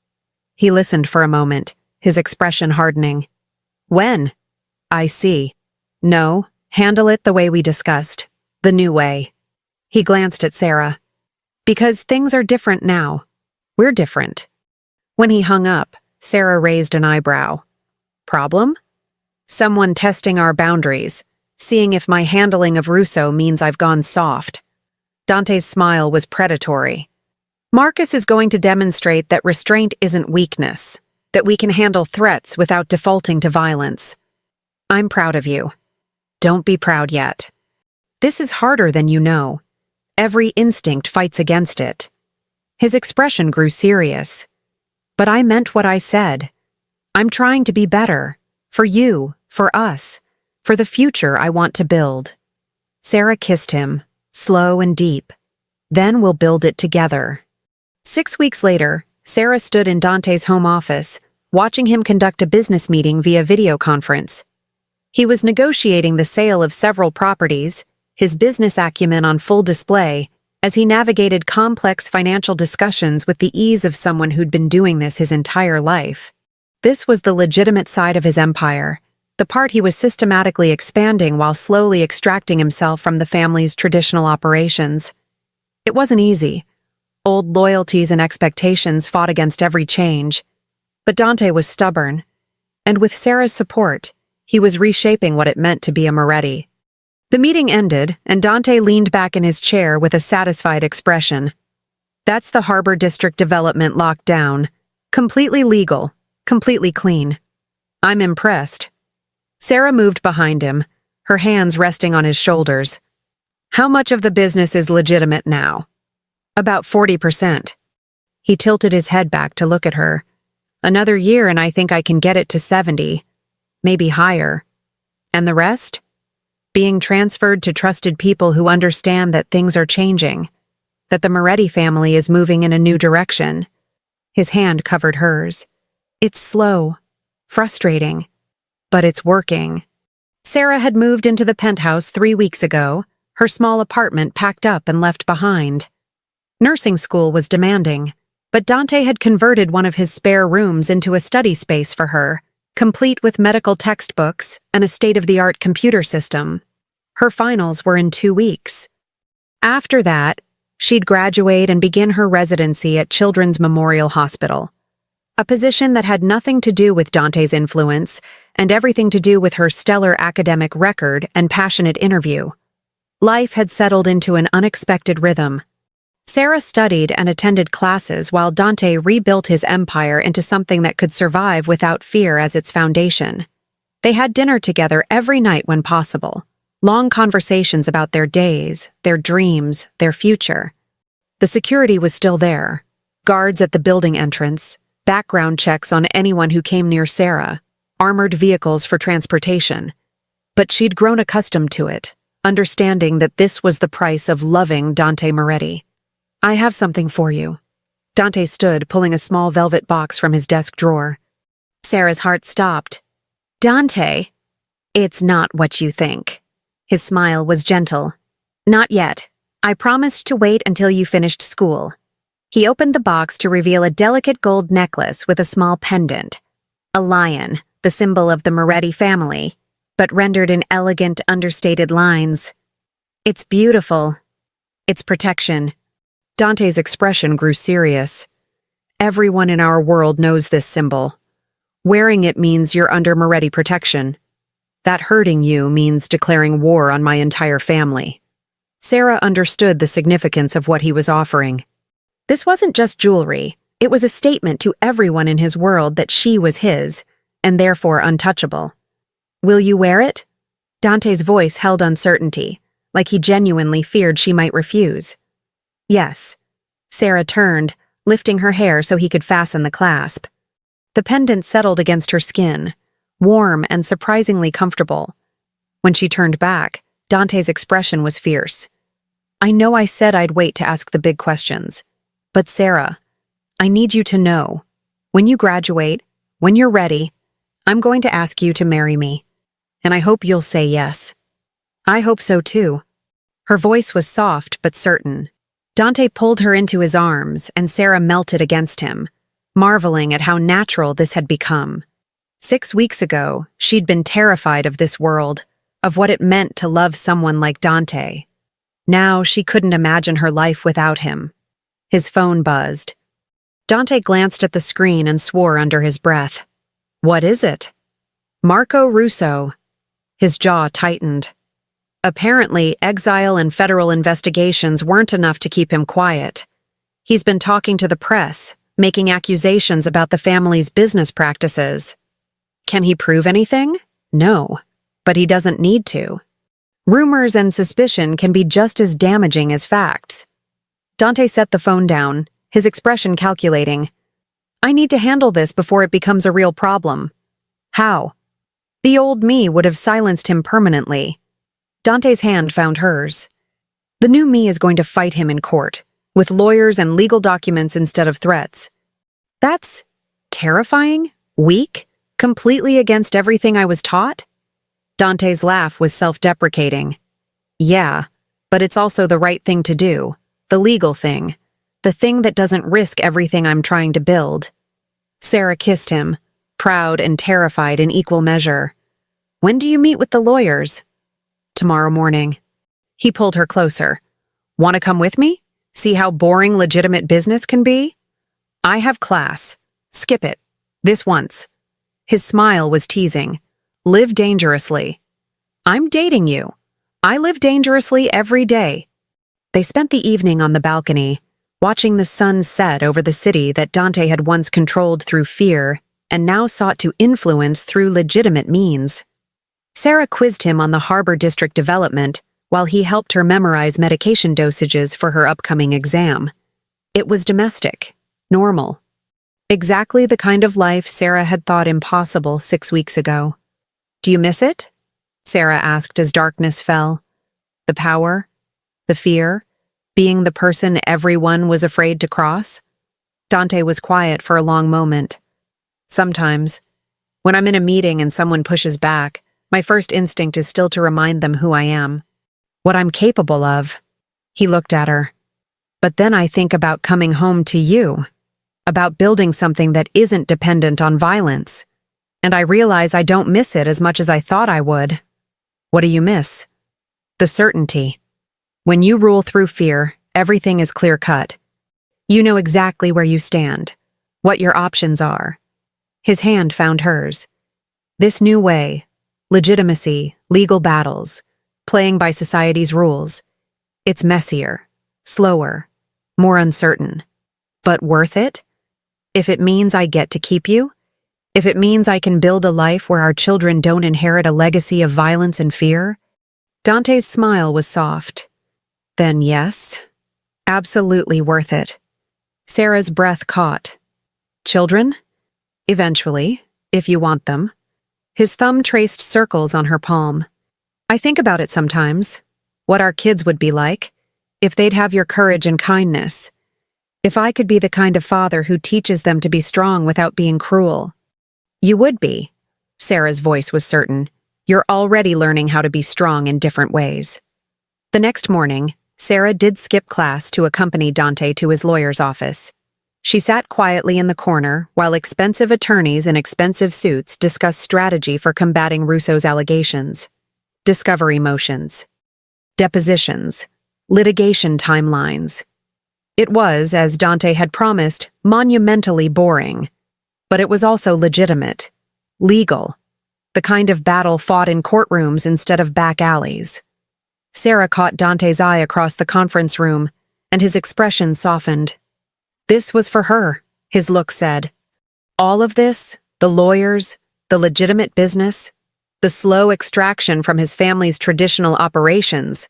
He listened for a moment, his expression hardening. "When?" "I see. No, handle it the way we discussed. The new way." He glanced at Sarah. "Because things are different now. We're different." When he hung up, Sarah raised an eyebrow. "Problem?" "Someone testing our boundaries, seeing if my handling of Russo means I've gone soft." Dante's smile was predatory. "Marcus is going to demonstrate that restraint isn't weakness, that we can handle threats without defaulting to violence. I'm proud of you. Don't be proud yet. This is harder than you know. Every instinct fights against it." His expression grew serious. "But I meant what I said. I'm trying to be better. For you, for us, for the future I want to build." Sarah kissed him, slow and deep. "Then we'll build it together." 6 weeks later, Sarah stood in Dante's home office, watching him conduct a business meeting via video conference. He was negotiating the sale of several properties, his business acumen on full display, as he navigated complex financial discussions with the ease of someone who'd been doing this his entire life. This was the legitimate side of his empire, the part he was systematically expanding while slowly extracting himself from the family's traditional operations. It wasn't easy. Old loyalties and expectations fought against every change. But Dante was stubborn, and with Sarah's support, he was reshaping what it meant to be a Moretti. The meeting ended, and Dante leaned back in his chair with a satisfied expression. "That's the Harbor District development locked down. Completely legal, completely clean. I'm impressed." Sarah moved behind him, her hands resting on his shoulders. "How much of the business is legitimate now?" "About 40%. He tilted his head back to look at her. "Another year and I think I can get it to 70, maybe higher. And the rest? Being transferred to trusted people who understand that things are changing, that the Moretti family is moving in a new direction." His hand covered hers. "It's slow, frustrating, but it's working." Sarah had moved into the penthouse 3 weeks ago, her small apartment packed up and left behind. Nursing school was demanding, but Dante had converted one of his spare rooms into a study space for her, complete with medical textbooks and a state-of-the-art computer system. Her finals were in 2 weeks. After that, she'd graduate and begin her residency at Children's Memorial Hospital, a position that had nothing to do with Dante's influence and everything to do with her stellar academic record and passionate interview. Life had settled into an unexpected rhythm. Sarah studied and attended classes while Dante rebuilt his empire into something that could survive without fear as its foundation. They had dinner together every night when possible, long conversations about their days, their dreams, their future. The security was still there, guards at the building entrance, background checks on anyone who came near Sarah, armored vehicles for transportation. But she'd grown accustomed to it, understanding that this was the price of loving Dante Moretti. "I have something for you." Dante stood, pulling a small velvet box from his desk drawer. Sarah's heart stopped. "Dante, it's not what you think." His smile was gentle. "Not yet. I promised to wait until you finished school." He opened the box to reveal a delicate gold necklace with a small pendant. A lion, the symbol of the Moretti family, but rendered in elegant, understated lines. "It's beautiful. It's protection." Dante's expression grew serious. "Everyone in our world knows this symbol. Wearing it means you're under Moretti protection. That hurting you means declaring war on my entire family." Sarah understood the significance of what he was offering. This wasn't just jewelry. It was a statement to everyone in his world that she was his, and therefore untouchable. "Will you wear it?" Dante's voice held uncertainty, like he genuinely feared she might refuse. Yes. Sarah turned, lifting her hair so he could fasten the clasp. The pendant settled against her skin, warm and surprisingly comfortable. When she turned back, Dante's expression was fierce. I know I said I'd wait to ask the big questions. But Sarah, I need you to know. When you graduate, when you're ready, I'm going to ask you to marry me. And I hope you'll say yes. I hope so too. Her voice was soft but certain. Dante pulled her into his arms, and Sarah melted against him, marveling at how natural this had become. 6 weeks ago, she'd been terrified of this world, of what it meant to love someone like Dante. Now she couldn't imagine her life without him. His phone buzzed. Dante glanced at the screen and swore under his breath. What is it? Marco Russo. His jaw tightened. Apparently, exile and federal investigations weren't enough to keep him quiet. He's been talking to the press, making accusations about the family's business practices. Can he prove anything? No, but he doesn't need to. Rumors and suspicion can be just as damaging as facts. Dante set the phone down, his expression calculating. I need to handle this before it becomes a real problem. How? The old me would have silenced him permanently. Dante's hand found hers. The new me is going to fight him in court, with lawyers and legal documents instead of threats. That's terrifying, weak, completely against everything I was taught? Dante's laugh was self-deprecating. Yeah, but it's also the right thing to do, the legal thing, the thing that doesn't risk everything I'm trying to build. Sarah kissed him, proud and terrified in equal measure. When do you meet with the lawyers? Tomorrow morning. He pulled her closer. Want to come with me? See how boring legitimate business can be? I have class. Skip it. This once. His smile was teasing. Live dangerously. I'm dating you. I live dangerously every day. They spent the evening on the balcony, watching the sun set over the city that Dante had once controlled through fear and now sought to influence through legitimate means. Sarah quizzed him on the Harbor District development while he helped her memorize medication dosages for her upcoming exam. It was domestic, normal. Exactly the kind of life Sarah had thought impossible 6 weeks ago. Do you miss it? Sarah asked as darkness fell. The power? The fear? Being the person everyone was afraid to cross? Dante was quiet for a long moment. Sometimes, when I'm in a meeting and someone pushes back, my first instinct is still to remind them who I am, what I'm capable of. He looked at her. But then I think about coming home to you, about building something that isn't dependent on violence, and I realize I don't miss it as much as I thought I would. What do you miss? The certainty. When you rule through fear, everything is clear-cut. You know exactly where you stand, what your options are. His hand found hers. This new way, legitimacy, legal battles, playing by society's rules. It's messier, slower, more uncertain. But worth it? If it means I get to keep you? If it means I can build a life where our children don't inherit a legacy of violence and fear? Dante's smile was soft. Then yes, absolutely worth it. Sarah's breath caught. Children? Eventually, if you want them. His thumb traced circles on her palm. I think about it sometimes, what our kids would be like, if they'd have your courage and kindness. If I could be the kind of father who teaches them to be strong without being cruel. You would be. Sarah's voice was certain. You're already learning how to be strong in different ways. The next morning, Sarah did skip class to accompany Dante to his lawyer's office. She sat quietly in the corner while expensive attorneys in expensive suits discussed strategy for combating Russo's allegations. Discovery motions. Depositions. Litigation timelines. It was, as Dante had promised, monumentally boring. But it was also legitimate. Legal. The kind of battle fought in courtrooms instead of back alleys. Sarah caught Dante's eye across the conference room, and his expression softened. This was for her, his look said. All of this, the lawyers, the legitimate business, the slow extraction from his family's traditional operations,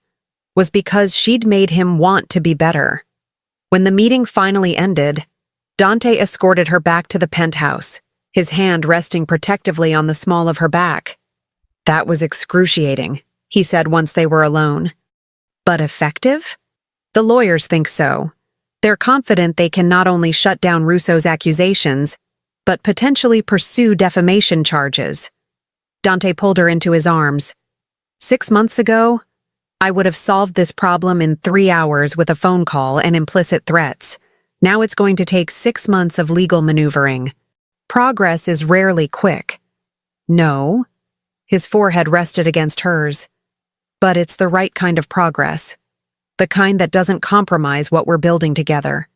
was because she'd made him want to be better. When the meeting finally ended, Dante escorted her back to the penthouse, his hand resting protectively on the small of her back. "That was excruciating," he said once they were alone. "But effective? The lawyers think so. They're confident they can not only shut down Russo's accusations, but potentially pursue defamation charges." Dante pulled her into his arms. "6 months ago, I would have solved this problem in 3 hours with a phone call and implicit threats. Now it's going to take 6 months of legal maneuvering. Progress is rarely quick." "No." His forehead rested against hers. "But it's the right kind of progress. The kind that doesn't compromise what we're building together."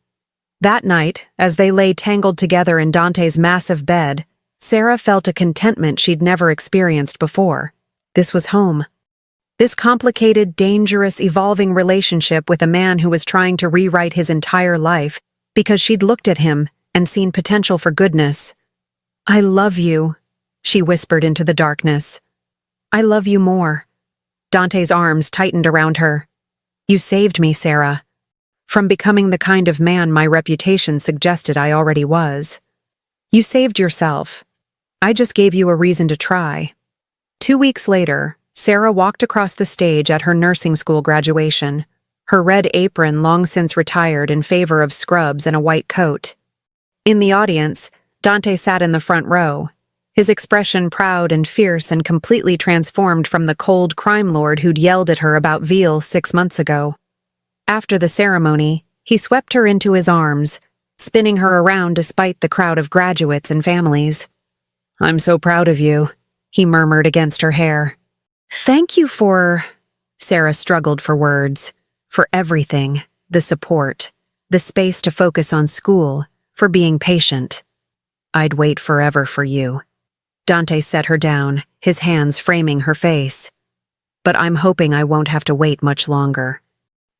That night, as they lay tangled together in Dante's massive bed, Sarah felt a contentment she'd never experienced before. This was home. This complicated, dangerous, evolving relationship with a man who was trying to rewrite his entire life because she'd looked at him and seen potential for goodness. "I love you," she whispered into the darkness. "I love you more." Dante's arms tightened around her. "You saved me, Sarah. From becoming the kind of man my reputation suggested I already was. You saved yourself. I just gave you a reason to try." 2 weeks later, Sarah walked across the stage at her nursing school graduation, her red apron long since retired in favor of scrubs and a white coat. In the audience, Dante sat in the front row, his expression proud and fierce and completely transformed from the cold crime lord who'd yelled at her about veal 6 months ago. After the ceremony, he swept her into his arms, spinning her around despite the crowd of graduates and families. "I'm so proud of you," he murmured against her hair. "Thank you for—" Sarah struggled for words. "For everything, the support, the space to focus on school, for being patient. I'd wait forever for you." Dante set her down, his hands framing her face. "But I'm hoping I won't have to wait much longer."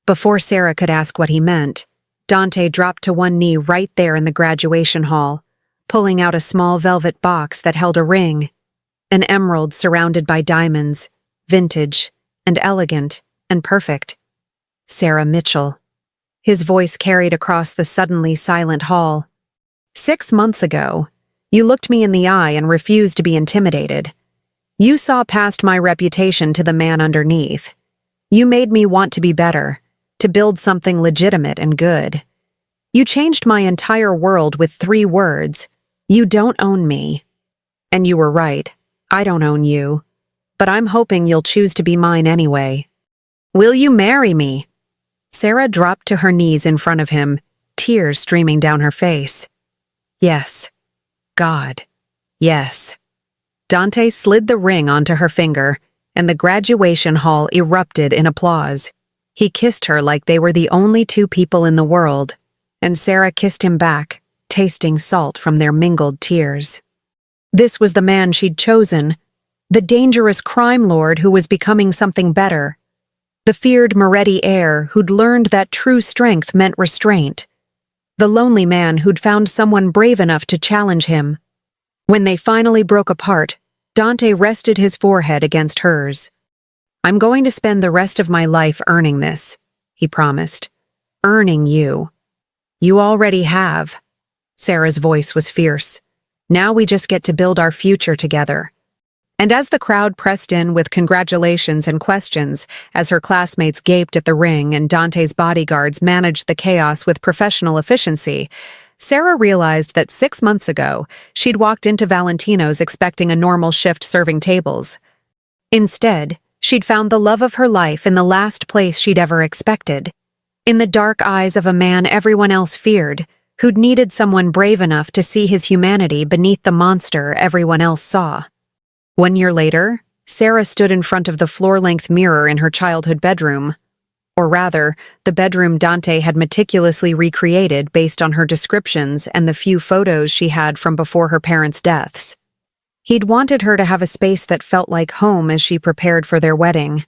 Before Sarah could ask what he meant, Dante dropped to one knee right there in the graduation hall, pulling out a small velvet box that held a ring, an emerald surrounded by diamonds, vintage and elegant and perfect. "Sarah Mitchell." His voice carried across the suddenly silent hall. "6 months ago, you looked me in the eye and refused to be intimidated. You saw past my reputation to the man underneath. You made me want to be better, to build something legitimate and good. You changed my entire world with 3 words. You don't own me. And you were right. I don't own you. But I'm hoping you'll choose to be mine anyway. Will you marry me?" Sarah dropped to her knees in front of him, tears streaming down her face. "Yes. God. Yes." Dante slid the ring onto her finger, and the graduation hall erupted in applause. He kissed her like they were the only 2 people in the world, and Sarah kissed him back, tasting salt from their mingled tears. This was the man she'd chosen, the dangerous crime lord who was becoming something better, the feared Moretti heir who'd learned that true strength meant restraint, the lonely man who'd found someone brave enough to challenge him. When they finally broke apart, Dante rested his forehead against hers. "I'm going to spend the rest of my life earning this," he promised. "Earning you." "You already have." Sarah's voice was fierce. "Now we just get to build our future together." And as the crowd pressed in with congratulations and questions, as her classmates gaped at the ring and Dante's bodyguards managed the chaos with professional efficiency, Sarah realized that 6 months ago, she'd walked into Valentino's expecting a normal shift serving tables. Instead, she'd found the love of her life in the last place she'd ever expected, in the dark eyes of a man everyone else feared, who'd needed someone brave enough to see his humanity beneath the monster everyone else saw. 1 year later, Sarah stood in front of the floor-length mirror in her childhood bedroom. Or rather, the bedroom Dante had meticulously recreated based on her descriptions and the few photos she had from before her parents' deaths. He'd wanted her to have a space that felt like home as she prepared for their wedding.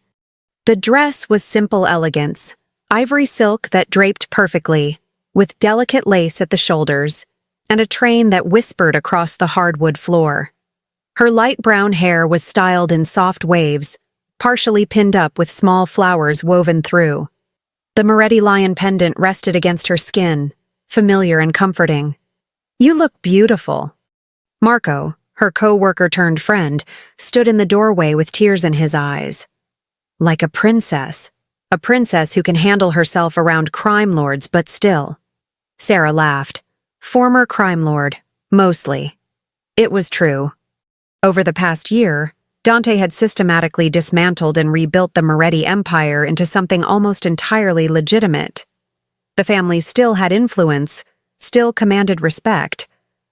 The dress was simple elegance, ivory silk that draped perfectly, with delicate lace at the shoulders, and a train that whispered across the hardwood floor. Her light brown hair was styled in soft waves, partially pinned up with small flowers woven through. The Moretti lion pendant rested against her skin, familiar and comforting. "You look beautiful." Marco, her co-worker turned friend, stood in the doorway with tears in his eyes. "Like a princess who can handle herself around crime lords, but still." Sarah laughed. Former crime lord, mostly. It was true. Over the past year, Dante had systematically dismantled and rebuilt the Moretti empire into something almost entirely legitimate. The family still had influence, still commanded respect,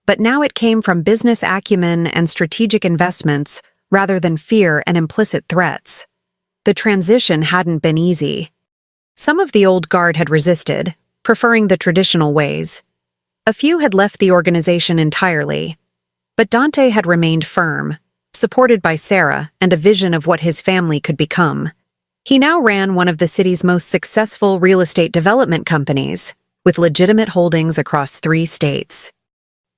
but now it came from business acumen and strategic investments rather than fear and implicit threats. The transition hadn't been easy. Some of the old guard had resisted, preferring the traditional ways. A few had left the organization entirely, but Dante had remained firm, supported by Sarah and a vision of what his family could become. He now ran one of the city's most successful real estate development companies, with legitimate holdings across 3 states.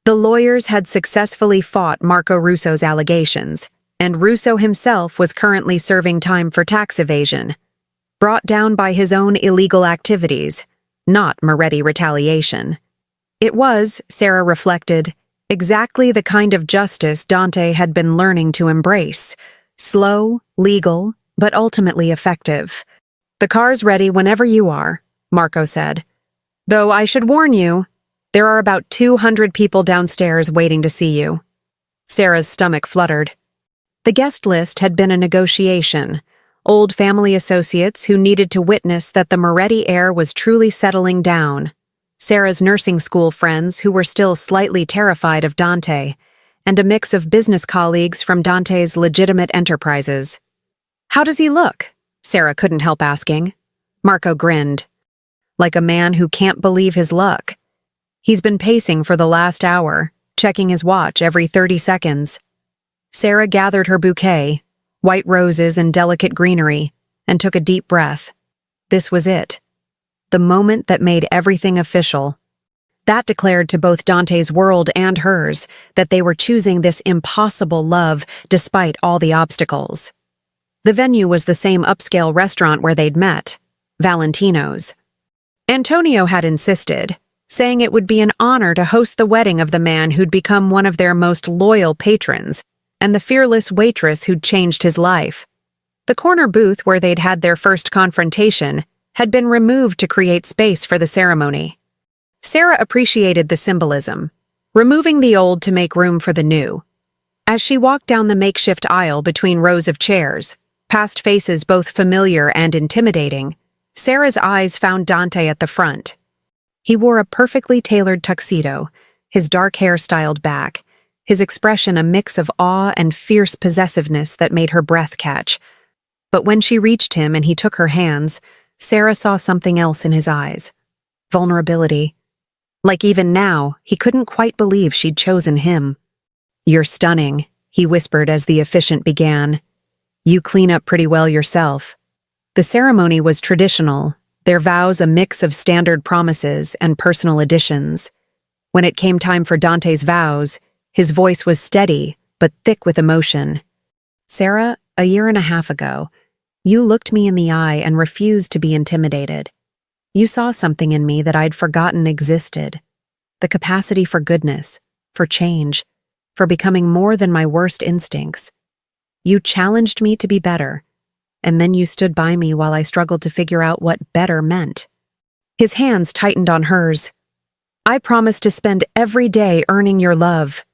The lawyers had successfully fought Marco Russo's allegations, and Russo himself was currently serving time for tax evasion, brought down by his own illegal activities, not Moretti retaliation. It was, Sarah reflected, exactly the kind of justice Dante had been learning to embrace. Slow, legal, but ultimately effective. "The car's ready whenever you are," Marco said. "Though I should warn you, there are about 200 people downstairs waiting to see you." Sarah's stomach fluttered. The guest list had been a negotiation. Old family associates who needed to witness that the Moretti heir was truly settling down. Sarah's nursing school friends who were still slightly terrified of Dante, and a mix of business colleagues from Dante's legitimate enterprises. "How does he look?" Sarah couldn't help asking. Marco grinned. "Like a man who can't believe his luck. He's been pacing for the last hour, checking his watch every 30 seconds. Sarah gathered her bouquet, white roses and delicate greenery, and took a deep breath. This was it. The moment that made everything official. That declared to both Dante's world and hers that they were choosing this impossible love despite all the obstacles. The venue was the same upscale restaurant where they'd met, Valentino's. Antonio had insisted, saying it would be an honor to host the wedding of the man who'd become one of their most loyal patrons, and the fearless waitress who'd changed his life. The corner booth where they'd had their first confrontation had been removed to create space for the ceremony. Sarah appreciated the symbolism, removing the old to make room for the new. As she walked down the makeshift aisle between rows of chairs, past faces both familiar and intimidating, Sarah's eyes found Dante at the front. He wore a perfectly tailored tuxedo, his dark hair styled back, his expression a mix of awe and fierce possessiveness that made her breath catch. But when she reached him and he took her hands, Sarah saw something else in his eyes. Vulnerability. Like even now, he couldn't quite believe she'd chosen him. "You're stunning," he whispered as the officiant began. "You clean up pretty well yourself." The ceremony was traditional, their vows a mix of standard promises and personal additions. When it came time for Dante's vows, his voice was steady, but thick with emotion. "Sarah, a year and a half ago, you looked me in the eye and refused to be intimidated. You saw something in me that I'd forgotten existed. The capacity for goodness, for change, for becoming more than my worst instincts. You challenged me to be better, and then you stood by me while I struggled to figure out what better meant." His hands tightened on hers. "I promise to spend every day earning your love,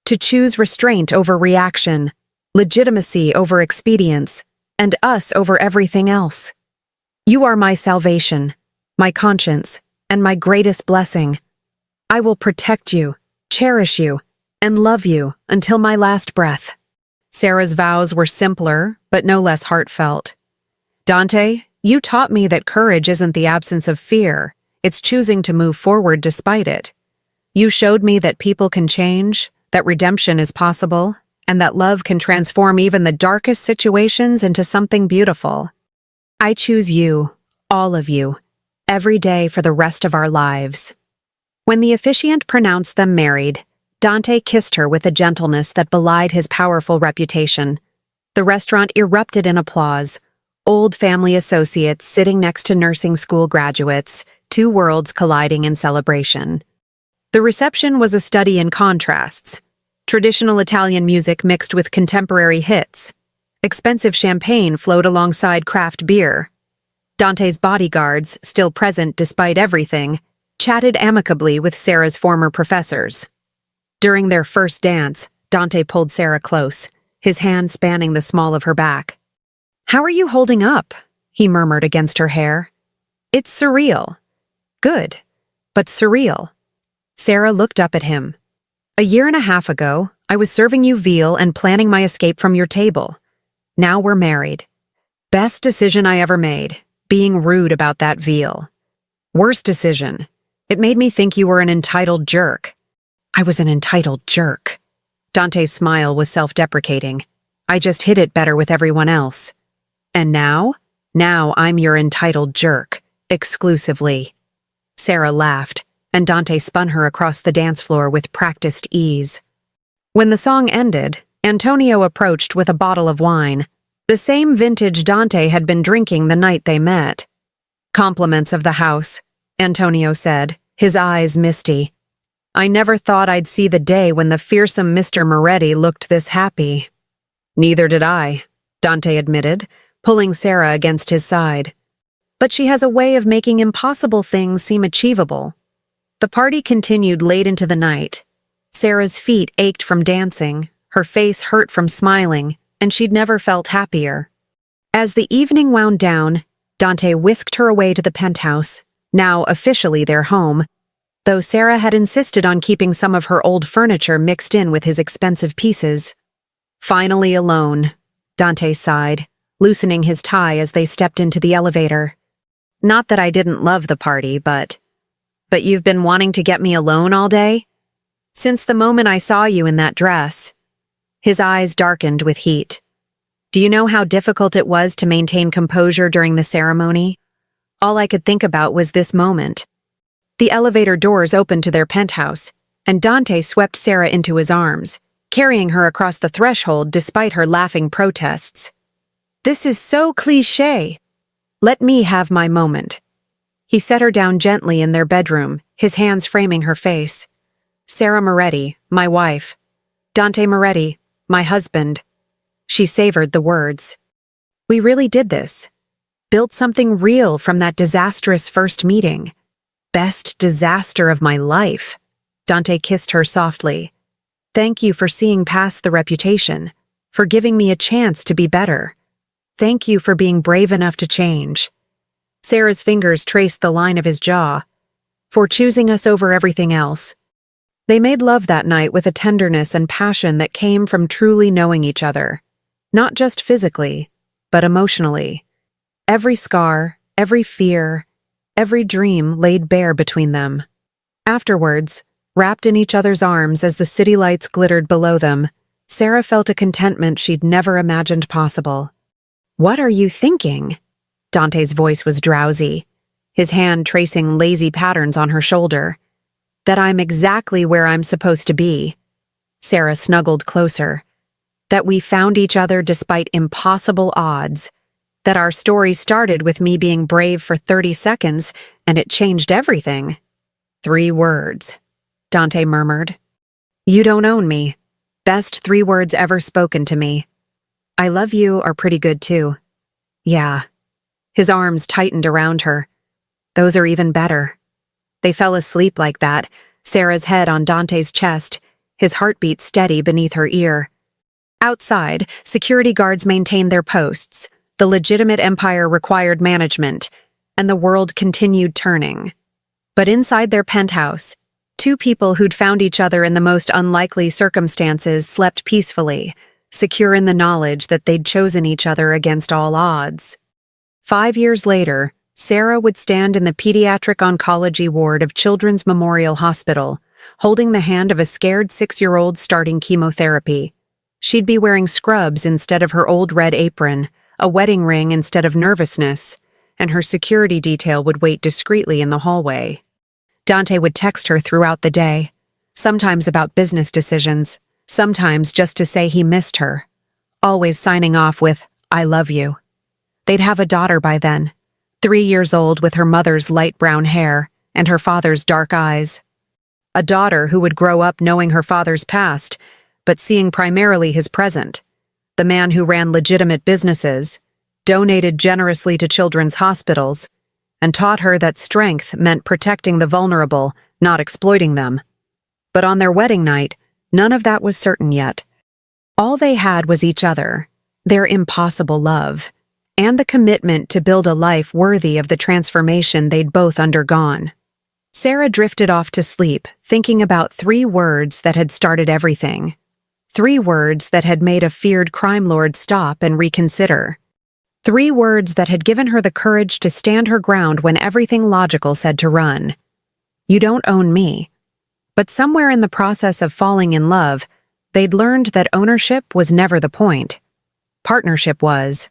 to choose restraint over reaction, legitimacy over expedience, and us over everything else. You are my salvation, my conscience, and my greatest blessing. I will protect you, cherish you, and love you until my last breath." Sarah's vows were simpler, but no less heartfelt. "Dante, you taught me that courage isn't the absence of fear, it's choosing to move forward despite it. You showed me that people can change, that redemption is possible, and that love can transform even the darkest situations into something beautiful. I choose you, all of you, every day for the rest of our lives." When the officiant pronounced them married, Dante kissed her with a gentleness that belied his powerful reputation. The restaurant erupted in applause. Old family associates sitting next to nursing school graduates, two worlds colliding in celebration. The reception was a study in contrasts. Traditional Italian music mixed with contemporary hits. Expensive champagne flowed alongside craft beer. Dante's bodyguards, still present despite everything, chatted amicably with Sarah's former professors. During their first dance, Dante pulled Sarah close, his hand spanning the small of her back. "How are you holding up?" he murmured against her hair. "It's surreal." "Good, but surreal." Sarah looked up at him. "A year and a half ago, I was serving you veal and planning my escape from your table. Now we're married. Best decision I ever made, being rude about that veal. Worst decision. It made me think you were an entitled jerk." "I was an entitled jerk." Dante's smile was self-deprecating. "I just hid it better with everyone else. And now? Now I'm your entitled jerk, exclusively." Sarah laughed, and Dante spun her across the dance floor with practiced ease. When the song ended, Antonio approached with a bottle of wine, the same vintage Dante had been drinking the night they met. "Compliments of the house," Antonio said, his eyes misty. "I never thought I'd see the day when the fearsome Mr. Moretti looked this happy." "Neither did I," Dante admitted, pulling Sarah against his side. "But she has a way of making impossible things seem achievable." The party continued late into the night. Sarah's feet ached from dancing, her face hurt from smiling, and she'd never felt happier. As the evening wound down, Dante whisked her away to the penthouse, now officially their home, though Sarah had insisted on keeping some of her old furniture mixed in with his expensive pieces. "Finally alone," Dante sighed, loosening his tie as they stepped into the elevator. "Not that I didn't love the party, but you've been wanting to get me alone all day? Since the moment I saw you in that dress." His eyes darkened with heat. "Do you know how difficult it was to maintain composure during the ceremony? All I could think about was this moment." The elevator doors opened to their penthouse, and Dante swept Sarah into his arms, carrying her across the threshold despite her laughing protests. "This is so cliché. Let me have my moment." He set her down gently in their bedroom, his hands framing her face. "Sarah Moretti, my wife. Dante Moretti, my husband." She savored the words. "We really did this. Built something real from that disastrous first meeting. Best disaster of my life." Dante kissed her softly. "Thank you for seeing past the reputation, for giving me a chance to be better. Thank you for being brave enough to change." Sarah's fingers traced the line of his jaw. "For choosing us over everything else." They made love that night with a tenderness and passion that came from truly knowing each other. Not just physically, but emotionally. Every scar, every fear, every dream laid bare between them. Afterwards, wrapped in each other's arms as the city lights glittered below them, Sarah felt a contentment she'd never imagined possible. "What are you thinking?" Dante's voice was drowsy, his hand tracing lazy patterns on her shoulder. "That I'm exactly where I'm supposed to be." Sarah snuggled closer. "That we found each other despite impossible odds. That our story started with me being brave for 30 seconds, and it changed everything." 3 words, Dante murmured. "You don't own me. Best 3 words ever spoken to me. I love you are pretty good too." "Yeah." His arms tightened around her. "Those are even better." They fell asleep like that, Sarah's head on Dante's chest, his heartbeat steady beneath her ear. Outside, security guards maintained their posts. The legitimate empire required management, and the world continued turning. But inside their penthouse, 2 people who'd found each other in the most unlikely circumstances slept peacefully, secure in the knowledge that they'd chosen each other against all odds. 5 years later, Sarah would stand in the pediatric oncology ward of Children's Memorial Hospital, holding the hand of a scared 6-year-old starting chemotherapy. She'd be wearing scrubs instead of her old red apron, a wedding ring instead of nervousness, and her security detail would wait discreetly in the hallway. Dante would text her throughout the day. sometimes about business decisions, sometimes just to say he missed her, always signing off with, "I love you." They'd have a daughter by then, 3 years old with her mother's light brown hair and her father's dark eyes. A daughter who would grow up knowing her father's past, but seeing primarily his present, the man who ran legitimate businesses, donated generously to children's hospitals, and taught her that strength meant protecting the vulnerable, not exploiting them. But on their wedding night, none of that was certain yet. All they had was each other, their impossible love, and the commitment to build a life worthy of the transformation they'd both undergone. Sarah drifted off to sleep, thinking about 3 words that had started everything. 3 words that had made a feared crime lord stop and reconsider. 3 words that had given her the courage to stand her ground when everything logical said to run. "You don't own me." But somewhere in the process of falling in love, they'd learned that ownership was never the point. Partnership was.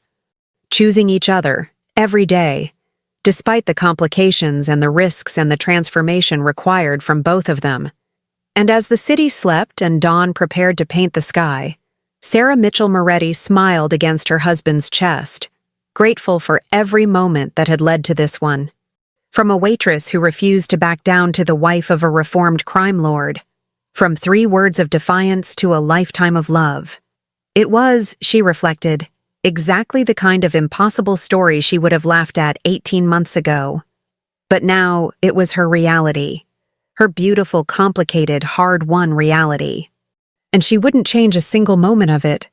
Choosing each other, every day, despite the complications and the risks and the transformation required from both of them. And as the city slept and dawn prepared to paint the sky, Sarah Mitchell Moretti smiled against her husband's chest, grateful for every moment that had led to this one. From a waitress who refused to back down to the wife of a reformed crime lord. From 3 words of defiance to a lifetime of love. It was, she reflected, exactly the kind of impossible story she would have laughed at 18 months ago. But now it was her reality. Her beautiful, complicated, hard-won reality. And she wouldn't change a single moment of it,